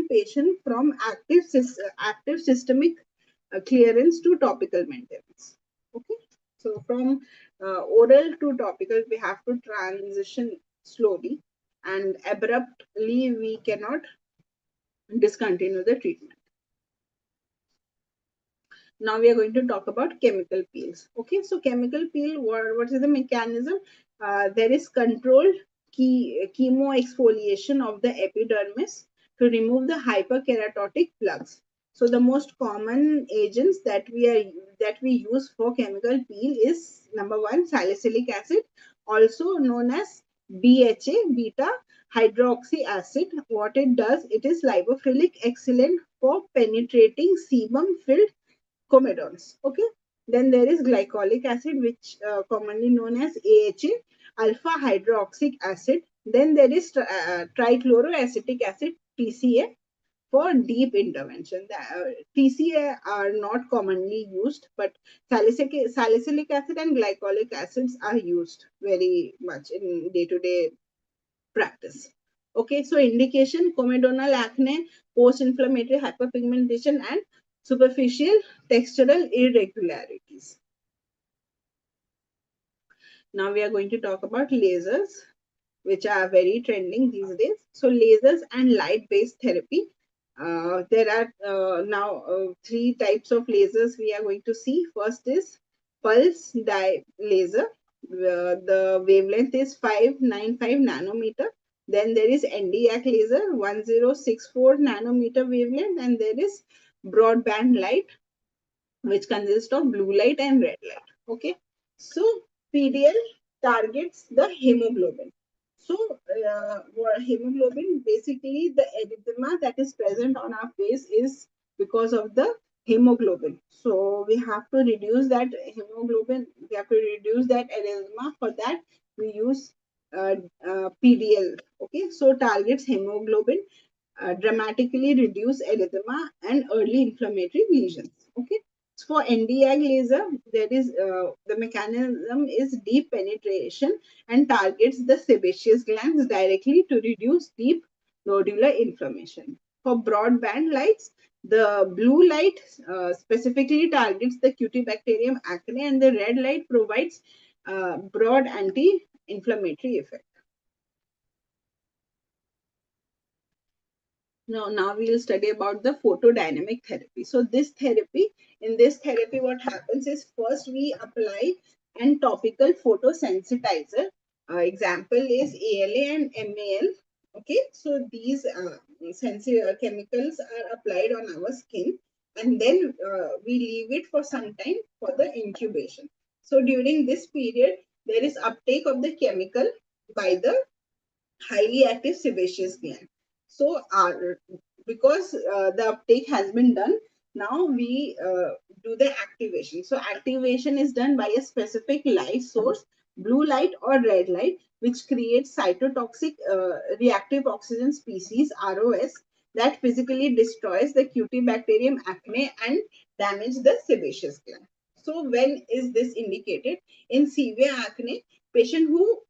patient from active systemic clearance to topical maintenance. Okay. So from oral to topical, we have to transition slowly, and abruptly we cannot discontinue the treatment. Now we are going to talk about chemical peels. Okay, so chemical peel, what is the mechanism? There is controlled chemo exfoliation of the epidermis to remove the hyperkeratotic plugs. So the most common agents that we use for chemical peel is number one, salicylic acid, also known as BHA, beta hydroxy acid. What it does, it is lipophilic, excellent for penetrating sebum filled comedons. Okay. Then there is glycolic acid, which commonly known as AHA, alpha hydroxyic acid. Then there is trichloroacetic acid, TCA, for deep intervention. The TCA are not commonly used, but salicylic acid and glycolic acids are used very much in day-to-day practice. Okay, so indication: comedonal acne, post-inflammatory hyperpigmentation, and superficial textural irregularities. Now we are going to talk about lasers, which are very trending these days. So lasers and light-based therapy. There are now three types of lasers we are going to see. First is pulse dye laser. The wavelength is 595 nanometer. Then there is Nd:YAG laser, 1064 nanometer wavelength, and there is broadband light, which consists of blue light and red light. Okay, so PDL targets the hemoglobin. So hemoglobin, basically the erythema that is present on our face is because of the hemoglobin. So we have to reduce that hemoglobin, we have to reduce that erythema. For that we use PDL. Okay, so targets hemoglobin, dramatically reduce erythema and early inflammatory lesions. Okay. So for Nd:YAG laser, there is the mechanism is deep penetration and targets the sebaceous glands directly to reduce deep nodular inflammation. For broadband lights, the blue light specifically targets the Cutibacterium acne, and the red light provides broad anti-inflammatory effect. Now we'll study about the photodynamic therapy. So in this therapy, what happens is first we apply an topical photosensitizer. Example is ALA and MAL. Okay, so these chemicals are applied on our skin, and then we leave it for some time for the incubation. So during this period, there is uptake of the chemical by the highly active sebaceous gland. So, because the uptake has been done, now we do the activation. So, activation is done by a specific light source blue light or red light, which creates cytotoxic reactive oxygen species ROS that physically destroys the Cutibacterium acne and damage the sebaceous gland. So when is this indicated? In severe acne, patient who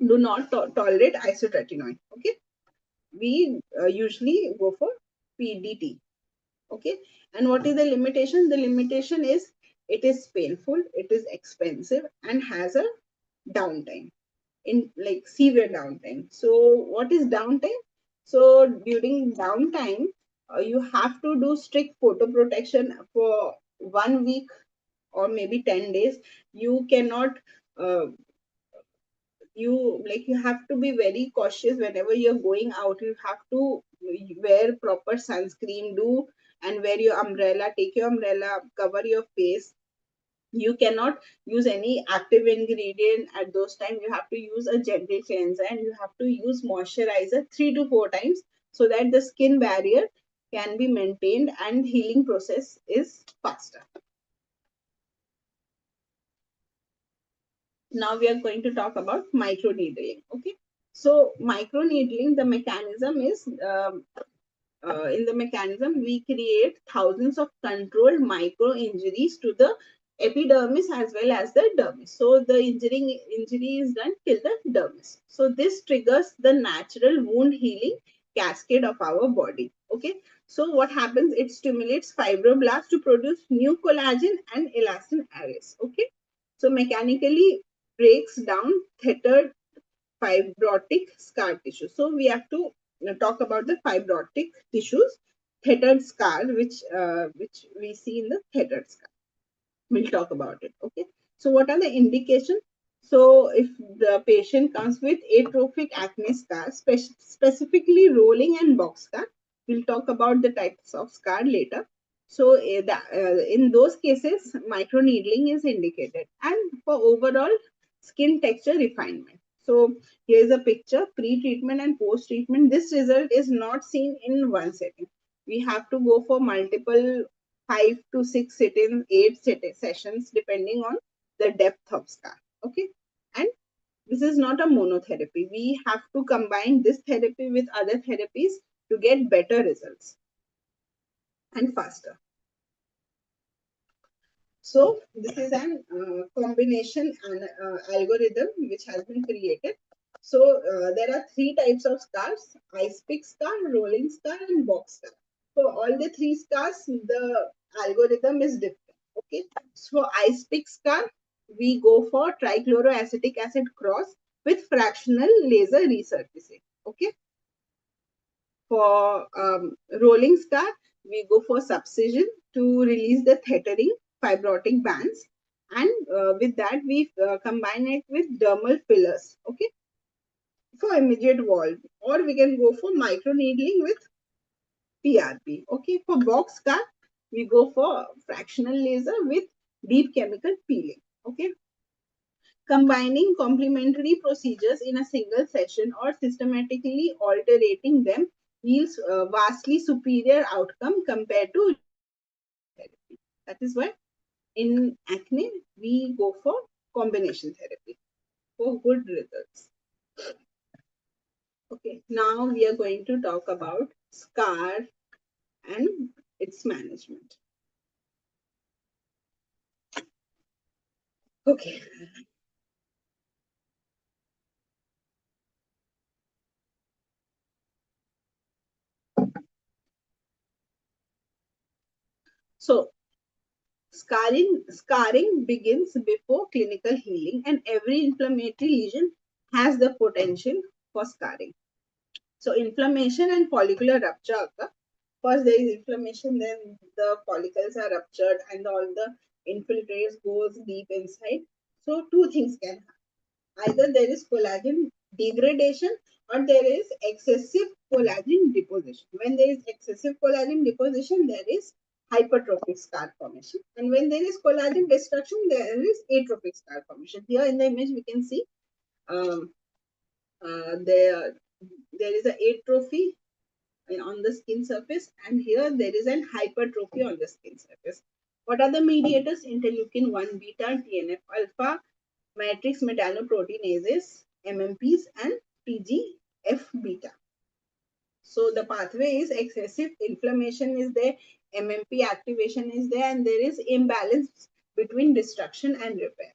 do not tolerate isotretinoin. Okay, we usually go for PDT. Okay, and what is the limitation? The limitation is it is painful, it is expensive, and has a downtime, in like severe downtime. So what is downtime? So during downtime, you have to do strict photoprotection for 1 week or maybe 10 days. You cannot uh, you have to be very cautious whenever you're going out. You have to wear proper sunscreen, do and wear your umbrella, take your umbrella, cover your face. You cannot use any active ingredient at those times. You have to use a gentle cleanser and you have to use moisturizer 3 to 4 times so that the skin barrier can be maintained and healing process is faster. Now we are going to talk about microneedling. Okay, so microneedling, the mechanism is in the mechanism we create thousands of controlled micro injuries to the epidermis as well as the dermis. So the injury is done till the dermis. So this triggers the natural wound healing cascade of our body. Okay, so what happens? It stimulates fibroblasts to produce new collagen and elastin arrays. Okay, so mechanically breaks down tethered fibrotic scar tissue. So we have to talk about the fibrotic tissues, tethered scar, which we see in the tethered scar. We'll talk about it. Okay. So what are the indications? So if the patient comes with atrophic acne scar, specifically rolling and box scar, we'll talk about the types of scar later. So in those cases, microneedling is indicated, and for overall skin texture refinement. So here's a picture, pre-treatment and post-treatment. This result is not seen in one setting. We have to go for multiple 5 to 6 sit-ins, 8 sessions, depending on the depth of scar. Okay, and this is not a monotherapy. We have to combine this therapy with other therapies to get better results and faster. So this is an combination and algorithm which has been created. So there are 3 types of scars: ice pick scar, rolling scar, and box scar. For all the 3 scars, the algorithm is different. Okay. So ice pick scar, we go for trichloroacetic acid cross with fractional laser resurfacing. Okay. For rolling scar, we go for subcision to release the tethering fibrotic bands. And with that, we combine it with dermal fillers, okay, for immediate wall. Or we can go for microneedling with PRP. Okay, for box scar, we go for fractional laser with deep chemical peeling. Okay, combining complementary procedures in a single session or systematically alternating them yields vastly superior outcome compared to therapy. That is why in acne we go for combination therapy for good results. Okay, now we are going to talk about scar and its management. Okay, so scarring begins before clinical healing, and every inflammatory lesion has the potential for scarring. So inflammation and follicular rupture occur. First there is inflammation, then the follicles are ruptured and all the infiltrates goes deep inside. So two things can happen. Either there is collagen degradation or there is excessive collagen deposition. When there is excessive collagen deposition, there is hypertrophic scar formation. And when there is collagen destruction, there is atrophic scar formation. Here in the image, we can see um, there is an atrophy on the skin surface, and here there is an hypertrophy on the skin surface. What are the mediators? Interleukin 1 beta, TNF alpha, matrix metalloproteinases, MMPs, and TGF beta. So the pathway is excessive inflammation is there, MMP activation is there, and there is imbalance between destruction and repair.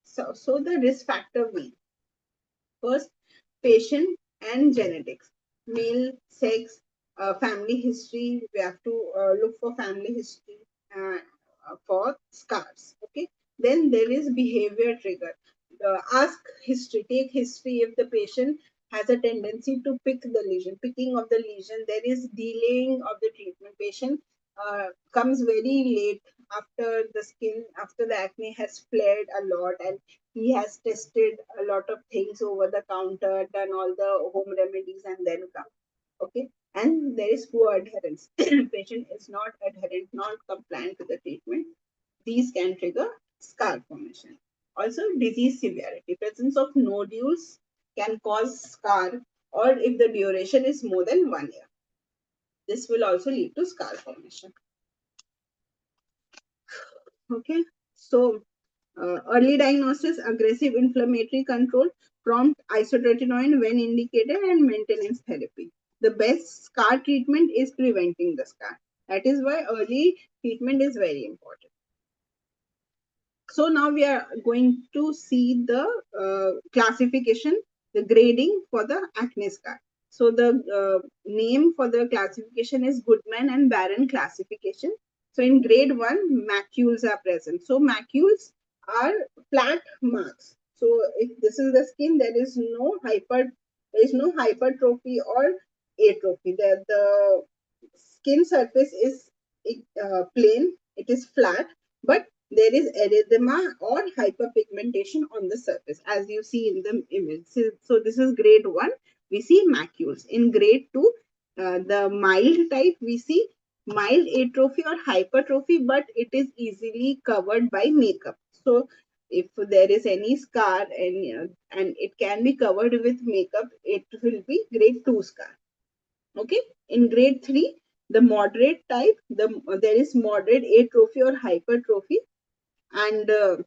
So the risk factor wheel. First, patient and genetics, male, sex, family history. We have to look for family history uh, for scars. Okay. Then there is behavior trigger. Ask history, take history if the patient has a tendency to pick the lesion, picking of the lesion. There is delaying of the treatment. Patient comes very late after the skin, after the acne has flared a lot, and he has tested a lot of things over the counter, done all the home remedies, and then come. Okay. And there is poor adherence. Patient is not adherent, not compliant to the treatment. These can trigger scar formation. Also, disease severity. Presence of nodules can cause scar, or if the duration is more than 1 year. This will also lead to scar formation. Okay. So, early diagnosis, aggressive inflammatory control, prompt isotretinoin when indicated, and maintenance therapy. The best scar treatment is preventing the scar. That is why early treatment is very important. So now we are going to see the classification, the grading for the acne scar. So the name for the classification is Goodman and Barron classification. So in grade 1, macules are present. So macules are flat marks. So if this is the skin, there is no hypertrophy or atrophy. The skin surface is plain, it is flat, but there is erythema or hyperpigmentation on the surface, as you see in the image. So this is grade 1. We see macules. In grade 2, the mild type, we see mild atrophy or hypertrophy, but it is easily covered by makeup. So if there is any scar and it can be covered with makeup, it will be grade 2 scar. Okay. In grade 3, the moderate type, there is moderate atrophy or hypertrophy, and it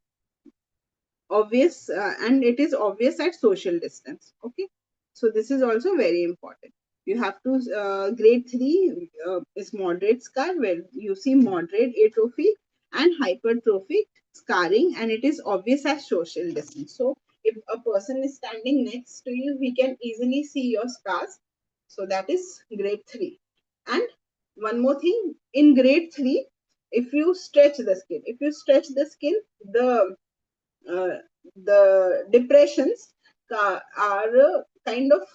is obvious at social distance. Okay. So this is also very important. You have to grade 3 is moderate scar, where you see moderate atrophy and hypertrophic scarring, and it is obvious at social distance. So if a person is standing next to you, he can easily see your scars. So that is grade 3. And one more thing, in grade 3, if you stretch the skin, the uh, the depressions are kind of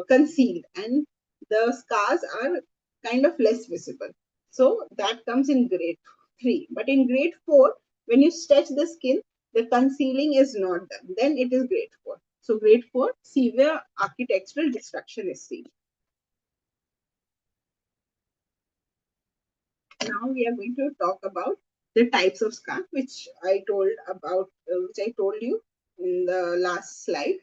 concealed, and the scars are kind of less visible. So that comes in grade 3. But in grade 4, when you stretch the skin, the concealing is not done. Then it is grade 4. So grade 4, severe architectural destruction is seen. Now we are going to talk about the types of scar, which I told you in the last slide.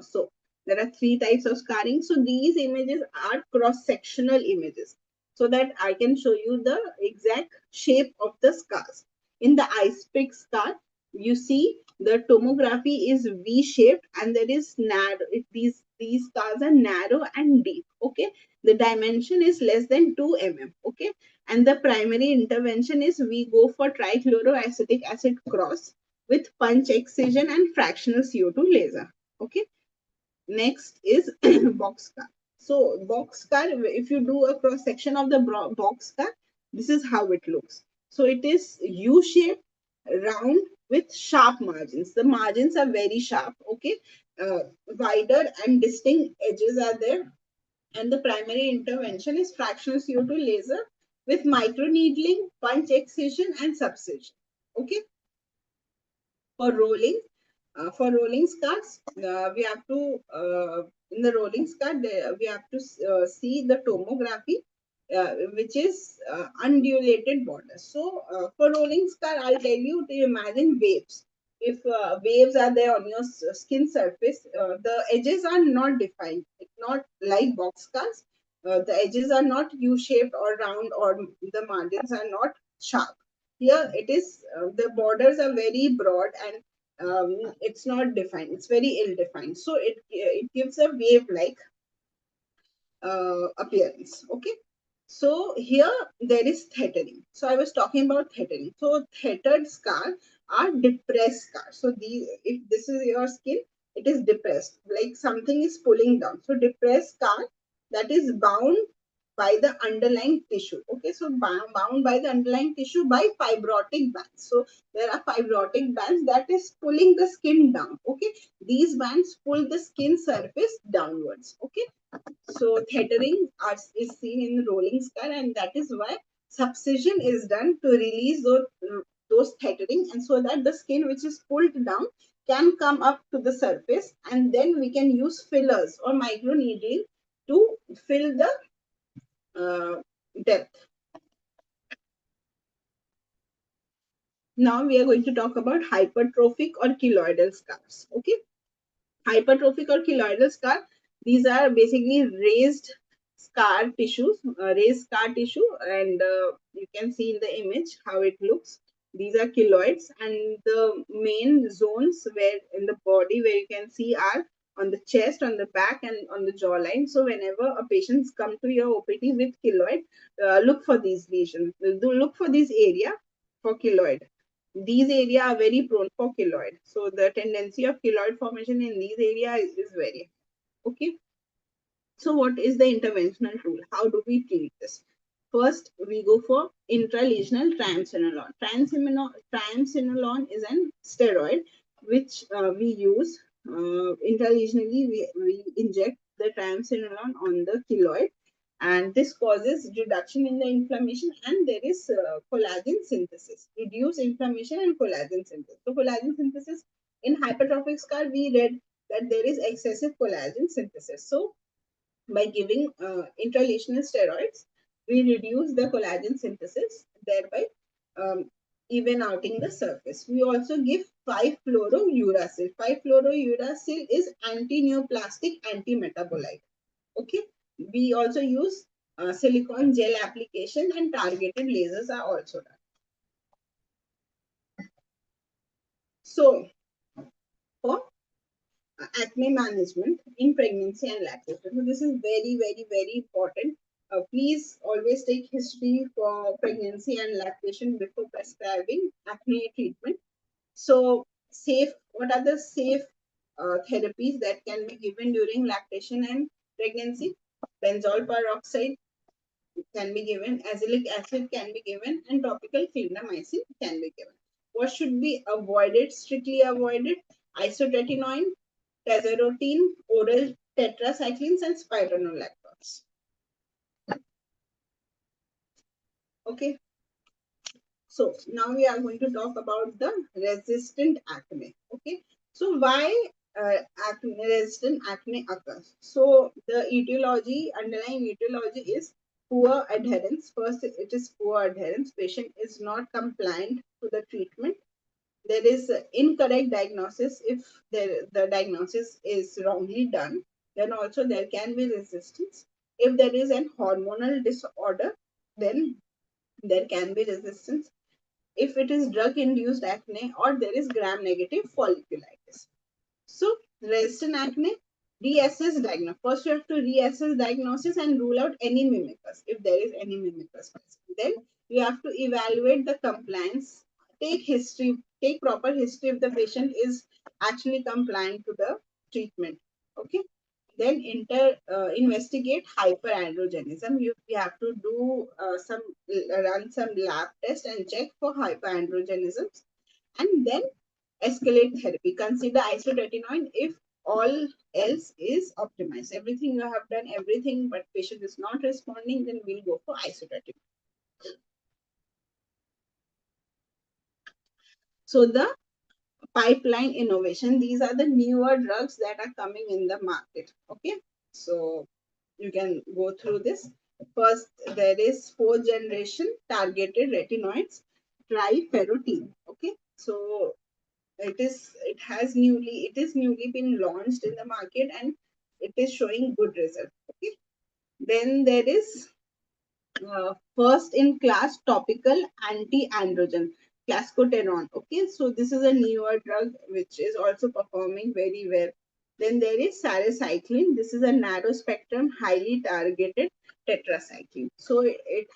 So there are 3 types of scarring. So these images are cross-sectional images, so that I can show you the exact shape of the scars. In the ice pick scar, you see the tomography is V-shaped, and there is narrow. These scars are narrow and deep. Okay, the dimension is less than 2 mm. Okay, and the primary intervention is we go for trichloroacetic acid cross with punch excision and fractional CO2 laser. Okay. Next is box car. So box car, if you do a cross section of the box car, this is how it looks. So it is U-shaped, round with sharp margins. The margins are very sharp. Okay. Wider and distinct edges are there. And the primary intervention is fractional CO2 laser with microneedling, punch excision, and subcision. Okay. For rolling scars, we have to in the rolling scar we have to see the tomography, which is undulated border. So for rolling scar, I'll tell you to imagine waves. If waves are there on your skin surface, the edges are not defined. It's not like box scars. The edges are not U-shaped or round, or the margins are not sharp. here it is, the borders are very broad and it's not defined. It's very ill defined. So it gives a wave like appearance. Okay. So here there is threatening. So I was talking about threatening. So threatened scar are depressed scars. So these, if this is your skin, it is depressed, like something is pulling down. So depressed scar that is bound by the underlying tissue. Okay, so bound by the underlying tissue by fibrotic bands. So there are fibrotic bands that is pulling the skin down. Okay, these bands pull the skin surface downwards. Okay, so tethering is seen in rolling scar, and that is why subcision is done to release those tethering, and so that the skin which is pulled down can come up to the surface, and then we can use fillers or microneedling to fill the depth. Now we are going to talk about hypertrophic or keloidal scars. Okay, hypertrophic or keloidal scar, these are basically raised scar tissues, and you can see in the image how it looks. These are keloids, and the main zones where in the body where you can see are on the chest, on the back, and on the jawline. So whenever a patients come to your OPD with keloid, look for these lesions. Do look for this area for keloid. These areas are very prone for keloid. So the tendency of keloid formation in these areas is very high. Okay. So what is the interventional tool? How do we treat this? First, we go for intralesional triamcinolone. Triamcinolone is an steroid which we use intralesionally. We inject the triamcinolone on the keloid, and this causes reduction in the inflammation, and there is collagen synthesis, reduce inflammation and collagen synthesis. So collagen synthesis in hypertrophic scar, we read that there is excessive collagen synthesis. So by giving intralesional steroids, we reduce the collagen synthesis, thereby um, even outing the surface. We also give 5-fluorouracil. 5-fluorouracil is anti-neoplastic, anti-metabolite. Okay. We also use silicone gel application, and targeted lasers are also done. So for acne management in pregnancy and lactation. So this is very, very, very important. Please always take history for pregnancy and lactation before prescribing acne treatment. So safe, what are the safe therapies that can be given during lactation and pregnancy? Benzoyl peroxide can be given, azelaic acid can be given, and topical clindamycin can be given. What should be avoided, strictly avoided? Isotretinoin, tazarotene, oral tetracyclines, and spironolactones. Okay, so now we are going to talk about the resistant acne. Okay, so why acne, resistant acne occurs? So the etiology, underlying etiology is poor adherence. First, it is poor adherence. Patient is not compliant to the treatment. There is incorrect diagnosis. If the diagnosis is wrongly done, then also there can be resistance. If there is an hormonal disorder, then there can be resistance. If it is drug induced acne, or there is gram negative folliculitis. So resistant acne, reassess diagnosis. First, you have to reassess diagnosis and rule out any mimicus if there is any mimicus present. Then you have to evaluate the compliance. Take history, take proper history if the patient is actually compliant to the treatment. Okay. Then investigate hyperandrogenism. We have to do run some lab test and check for hyperandrogenism, and then escalate therapy. Consider isotretinoin if all else is optimized. Everything you have done, everything, but patient is not responding, then we'll go for isotretinoin. So the pipeline innovation, these are the newer drugs that are coming in the market. Okay, so you can go through this. First, there is 4th generation targeted retinoids, triferrotene. Okay, so it is newly been launched in the market, and it is showing good result. Okay, then there is first in class topical anti-androgen, clascoterone. Okay, so this is a newer drug which is also performing very well. Then there is sarecycline. This is a narrow spectrum, highly targeted tetracycline. So it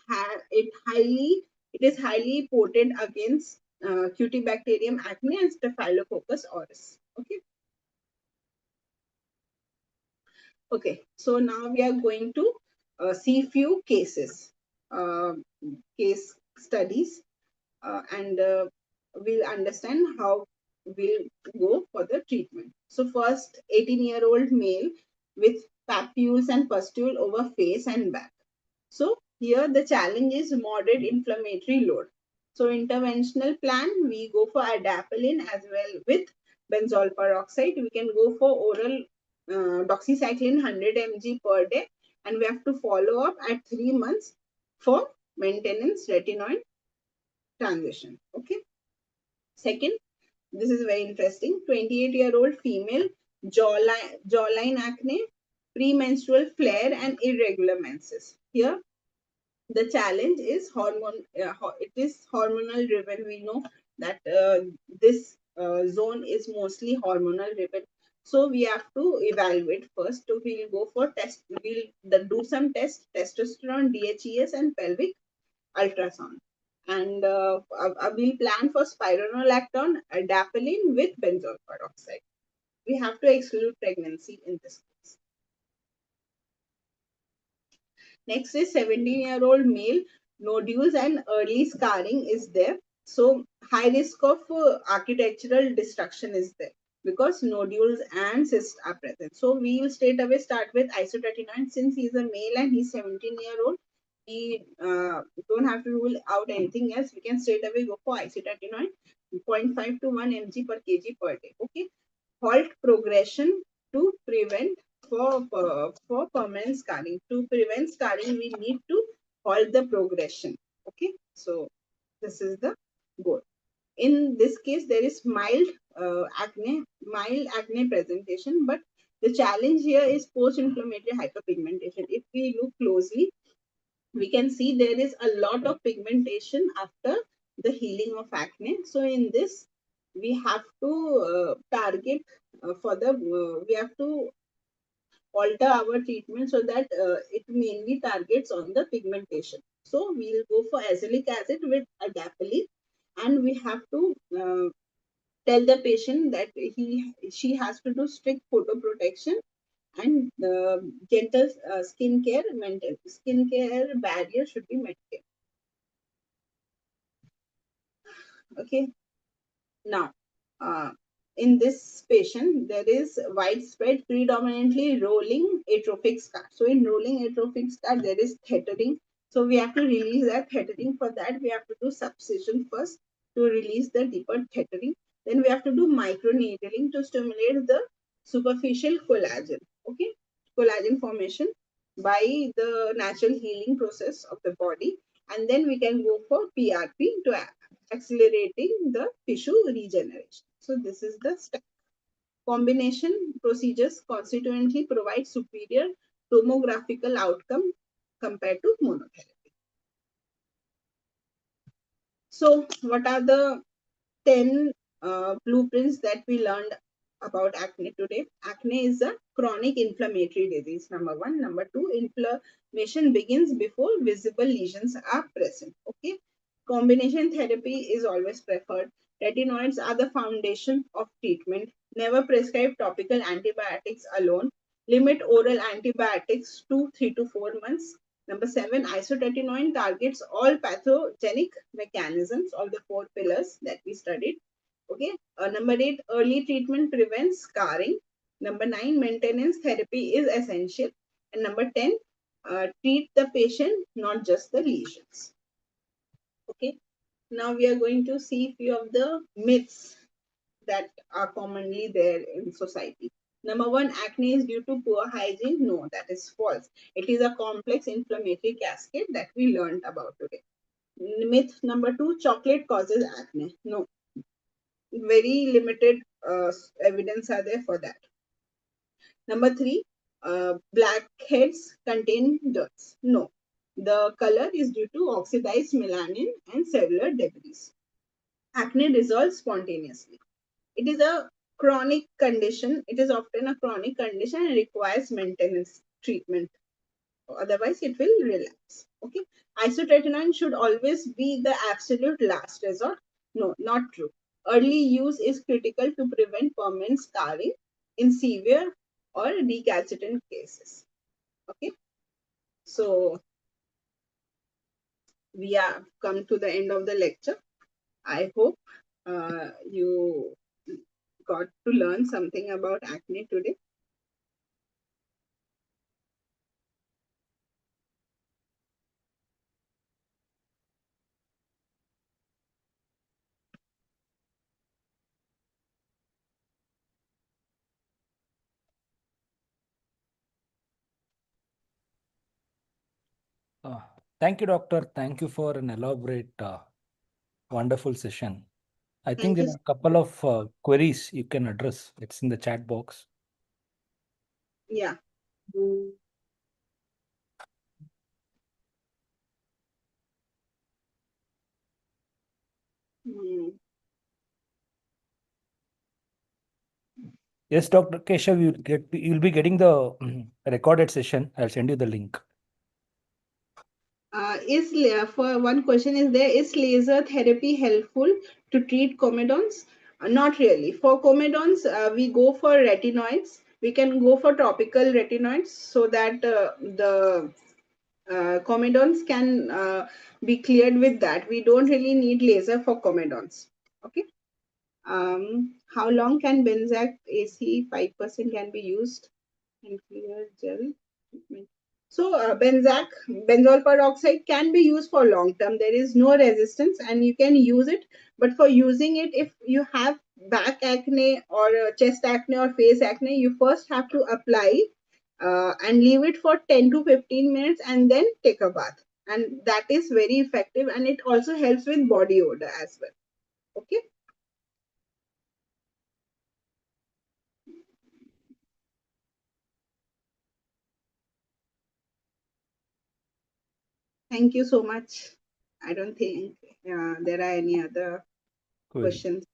is highly potent against Cutibacterium acne and Staphylococcus aureus. Okay. Okay, so now we are going to see few cases, uh, case studies, and we'll understand how we'll go for the treatment. So first, 18-year-old male with papules and pustule over face and back. So here the challenge is moderate inflammatory load. So interventional plan, we go for adapalene as well with benzol peroxide. We can go for oral doxycycline 100 mg per day, and we have to follow up at 3 months for maintenance retinoid transition. Okay. Second, this is very interesting. 28-year-old female, jawline acne, premenstrual flare, and irregular menses. Here, the challenge is it is hormonal driven. We know that this zone is mostly hormonal driven. So we have to evaluate first. So we'll go for test. We'll do some tests: testosterone, DHES, and pelvic ultrasound. And we'll plan for spironolactone, adapalene with benzoyl peroxide. We have to exclude pregnancy in this case. Next is 17-year-old male, nodules and early scarring is there. So high risk of architectural destruction is there because nodules and cysts are present. So we will straight away start with isotretinoin. Since he's a male and he's 17-year-old, we don't have to rule out anything else. We can straight away go for isotretinoin, 0.5 to 1 mg per kg per day. Okay. Halt progression to prevent for permanent scarring. To prevent scarring, we need to halt the progression. Okay, so this is the goal. In this case, there is mild acne presentation, but the challenge here is post-inflammatory hyperpigmentation. If we look closely, we can see there is a lot of pigmentation after the healing of acne. So in this, we have to target we have to alter our treatment so that it mainly targets on the pigmentation. So we'll go for azelaic acid with adapalene, and we have to tell the patient that she has to do strict photoprotection and gentle skincare barrier should be maintained. Okay. Now, in this patient, there is widespread, predominantly rolling atrophic scar. So, in rolling atrophic scar, there is thetaring. So, we have to release that thetaring. For that, we have to do subcision first to release the deeper thetaring. Then we have to do microneedling to stimulate the superficial collagen. Okay, collagen formation by the natural healing process of the body. And then we can go for PRP to accelerating the tissue regeneration. So this is the step. Combination procedures consequently provide superior tomographical outcome compared to monotherapy. So what are the 10 blueprints that we learned about acne today? Acne is a chronic inflammatory disease, number one. Number two, inflammation begins before visible lesions are present. Okay. Combination therapy is always preferred. Retinoids are the foundation of treatment. Never prescribe topical antibiotics alone. Limit oral antibiotics to 3 to 4 months. Number seven, isotretinoin targets all pathogenic mechanisms of the four pillars that we studied. Okay. Number eight, early treatment prevents scarring. Number nine, maintenance therapy is essential. And number 10, treat the patient, not just the lesions. Okay. Now we are going to see few of the myths that are commonly there in society. Number one, acne is due to poor hygiene. No, that is false. It is a complex inflammatory cascade that we learned about today. Myth number two, chocolate causes acne. No, very limited evidence are there for that. Number three, blackheads contain germs. No, The color is due to oxidized melanin and cellular debris. Acne resolves spontaneously. It is a chronic condition. It is often a chronic condition and requires maintenance treatment. Otherwise, it will relapse. Okay. Isotretinoin should always be the absolute last resort. No, not true. Early use is critical to prevent permanent scarring in severe or recalcitrant cases. Okay. So we have come to the end of the lecture. I hope you got to learn something about acne today. Thank you, doctor. Thank you for an elaborate, wonderful session. I think Thank there you. are a couple of queries you can address. It's in the chat box. Yeah. Hmm. Yes, Dr. Keshav, you'll be getting the recorded session. I'll send you the link. For one question is there, is laser therapy helpful to treat comedons? Not really. For comedons, we go for retinoids. We can go for topical retinoids so that the comedons can be cleared with that. We don't really need laser for comedons. Okay. How long can Benzac AC 5% can be used in clear gel treatment? So benzol peroxide can be used for long term. There is no resistance, and you can use it. But for using it, if you have back acne or chest acne or face acne, you first have to apply and leave it for 10 to 15 minutes, and then take a bath. And that is very effective, and it also helps with body odor as well. Okay. Thank you so much. I don't think there are any other Query. questions.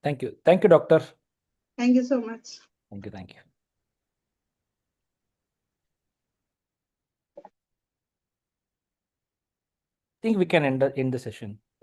Thank you. Thank you, doctor. Thank you so much. Thank you. Thank you. I think we can end the session.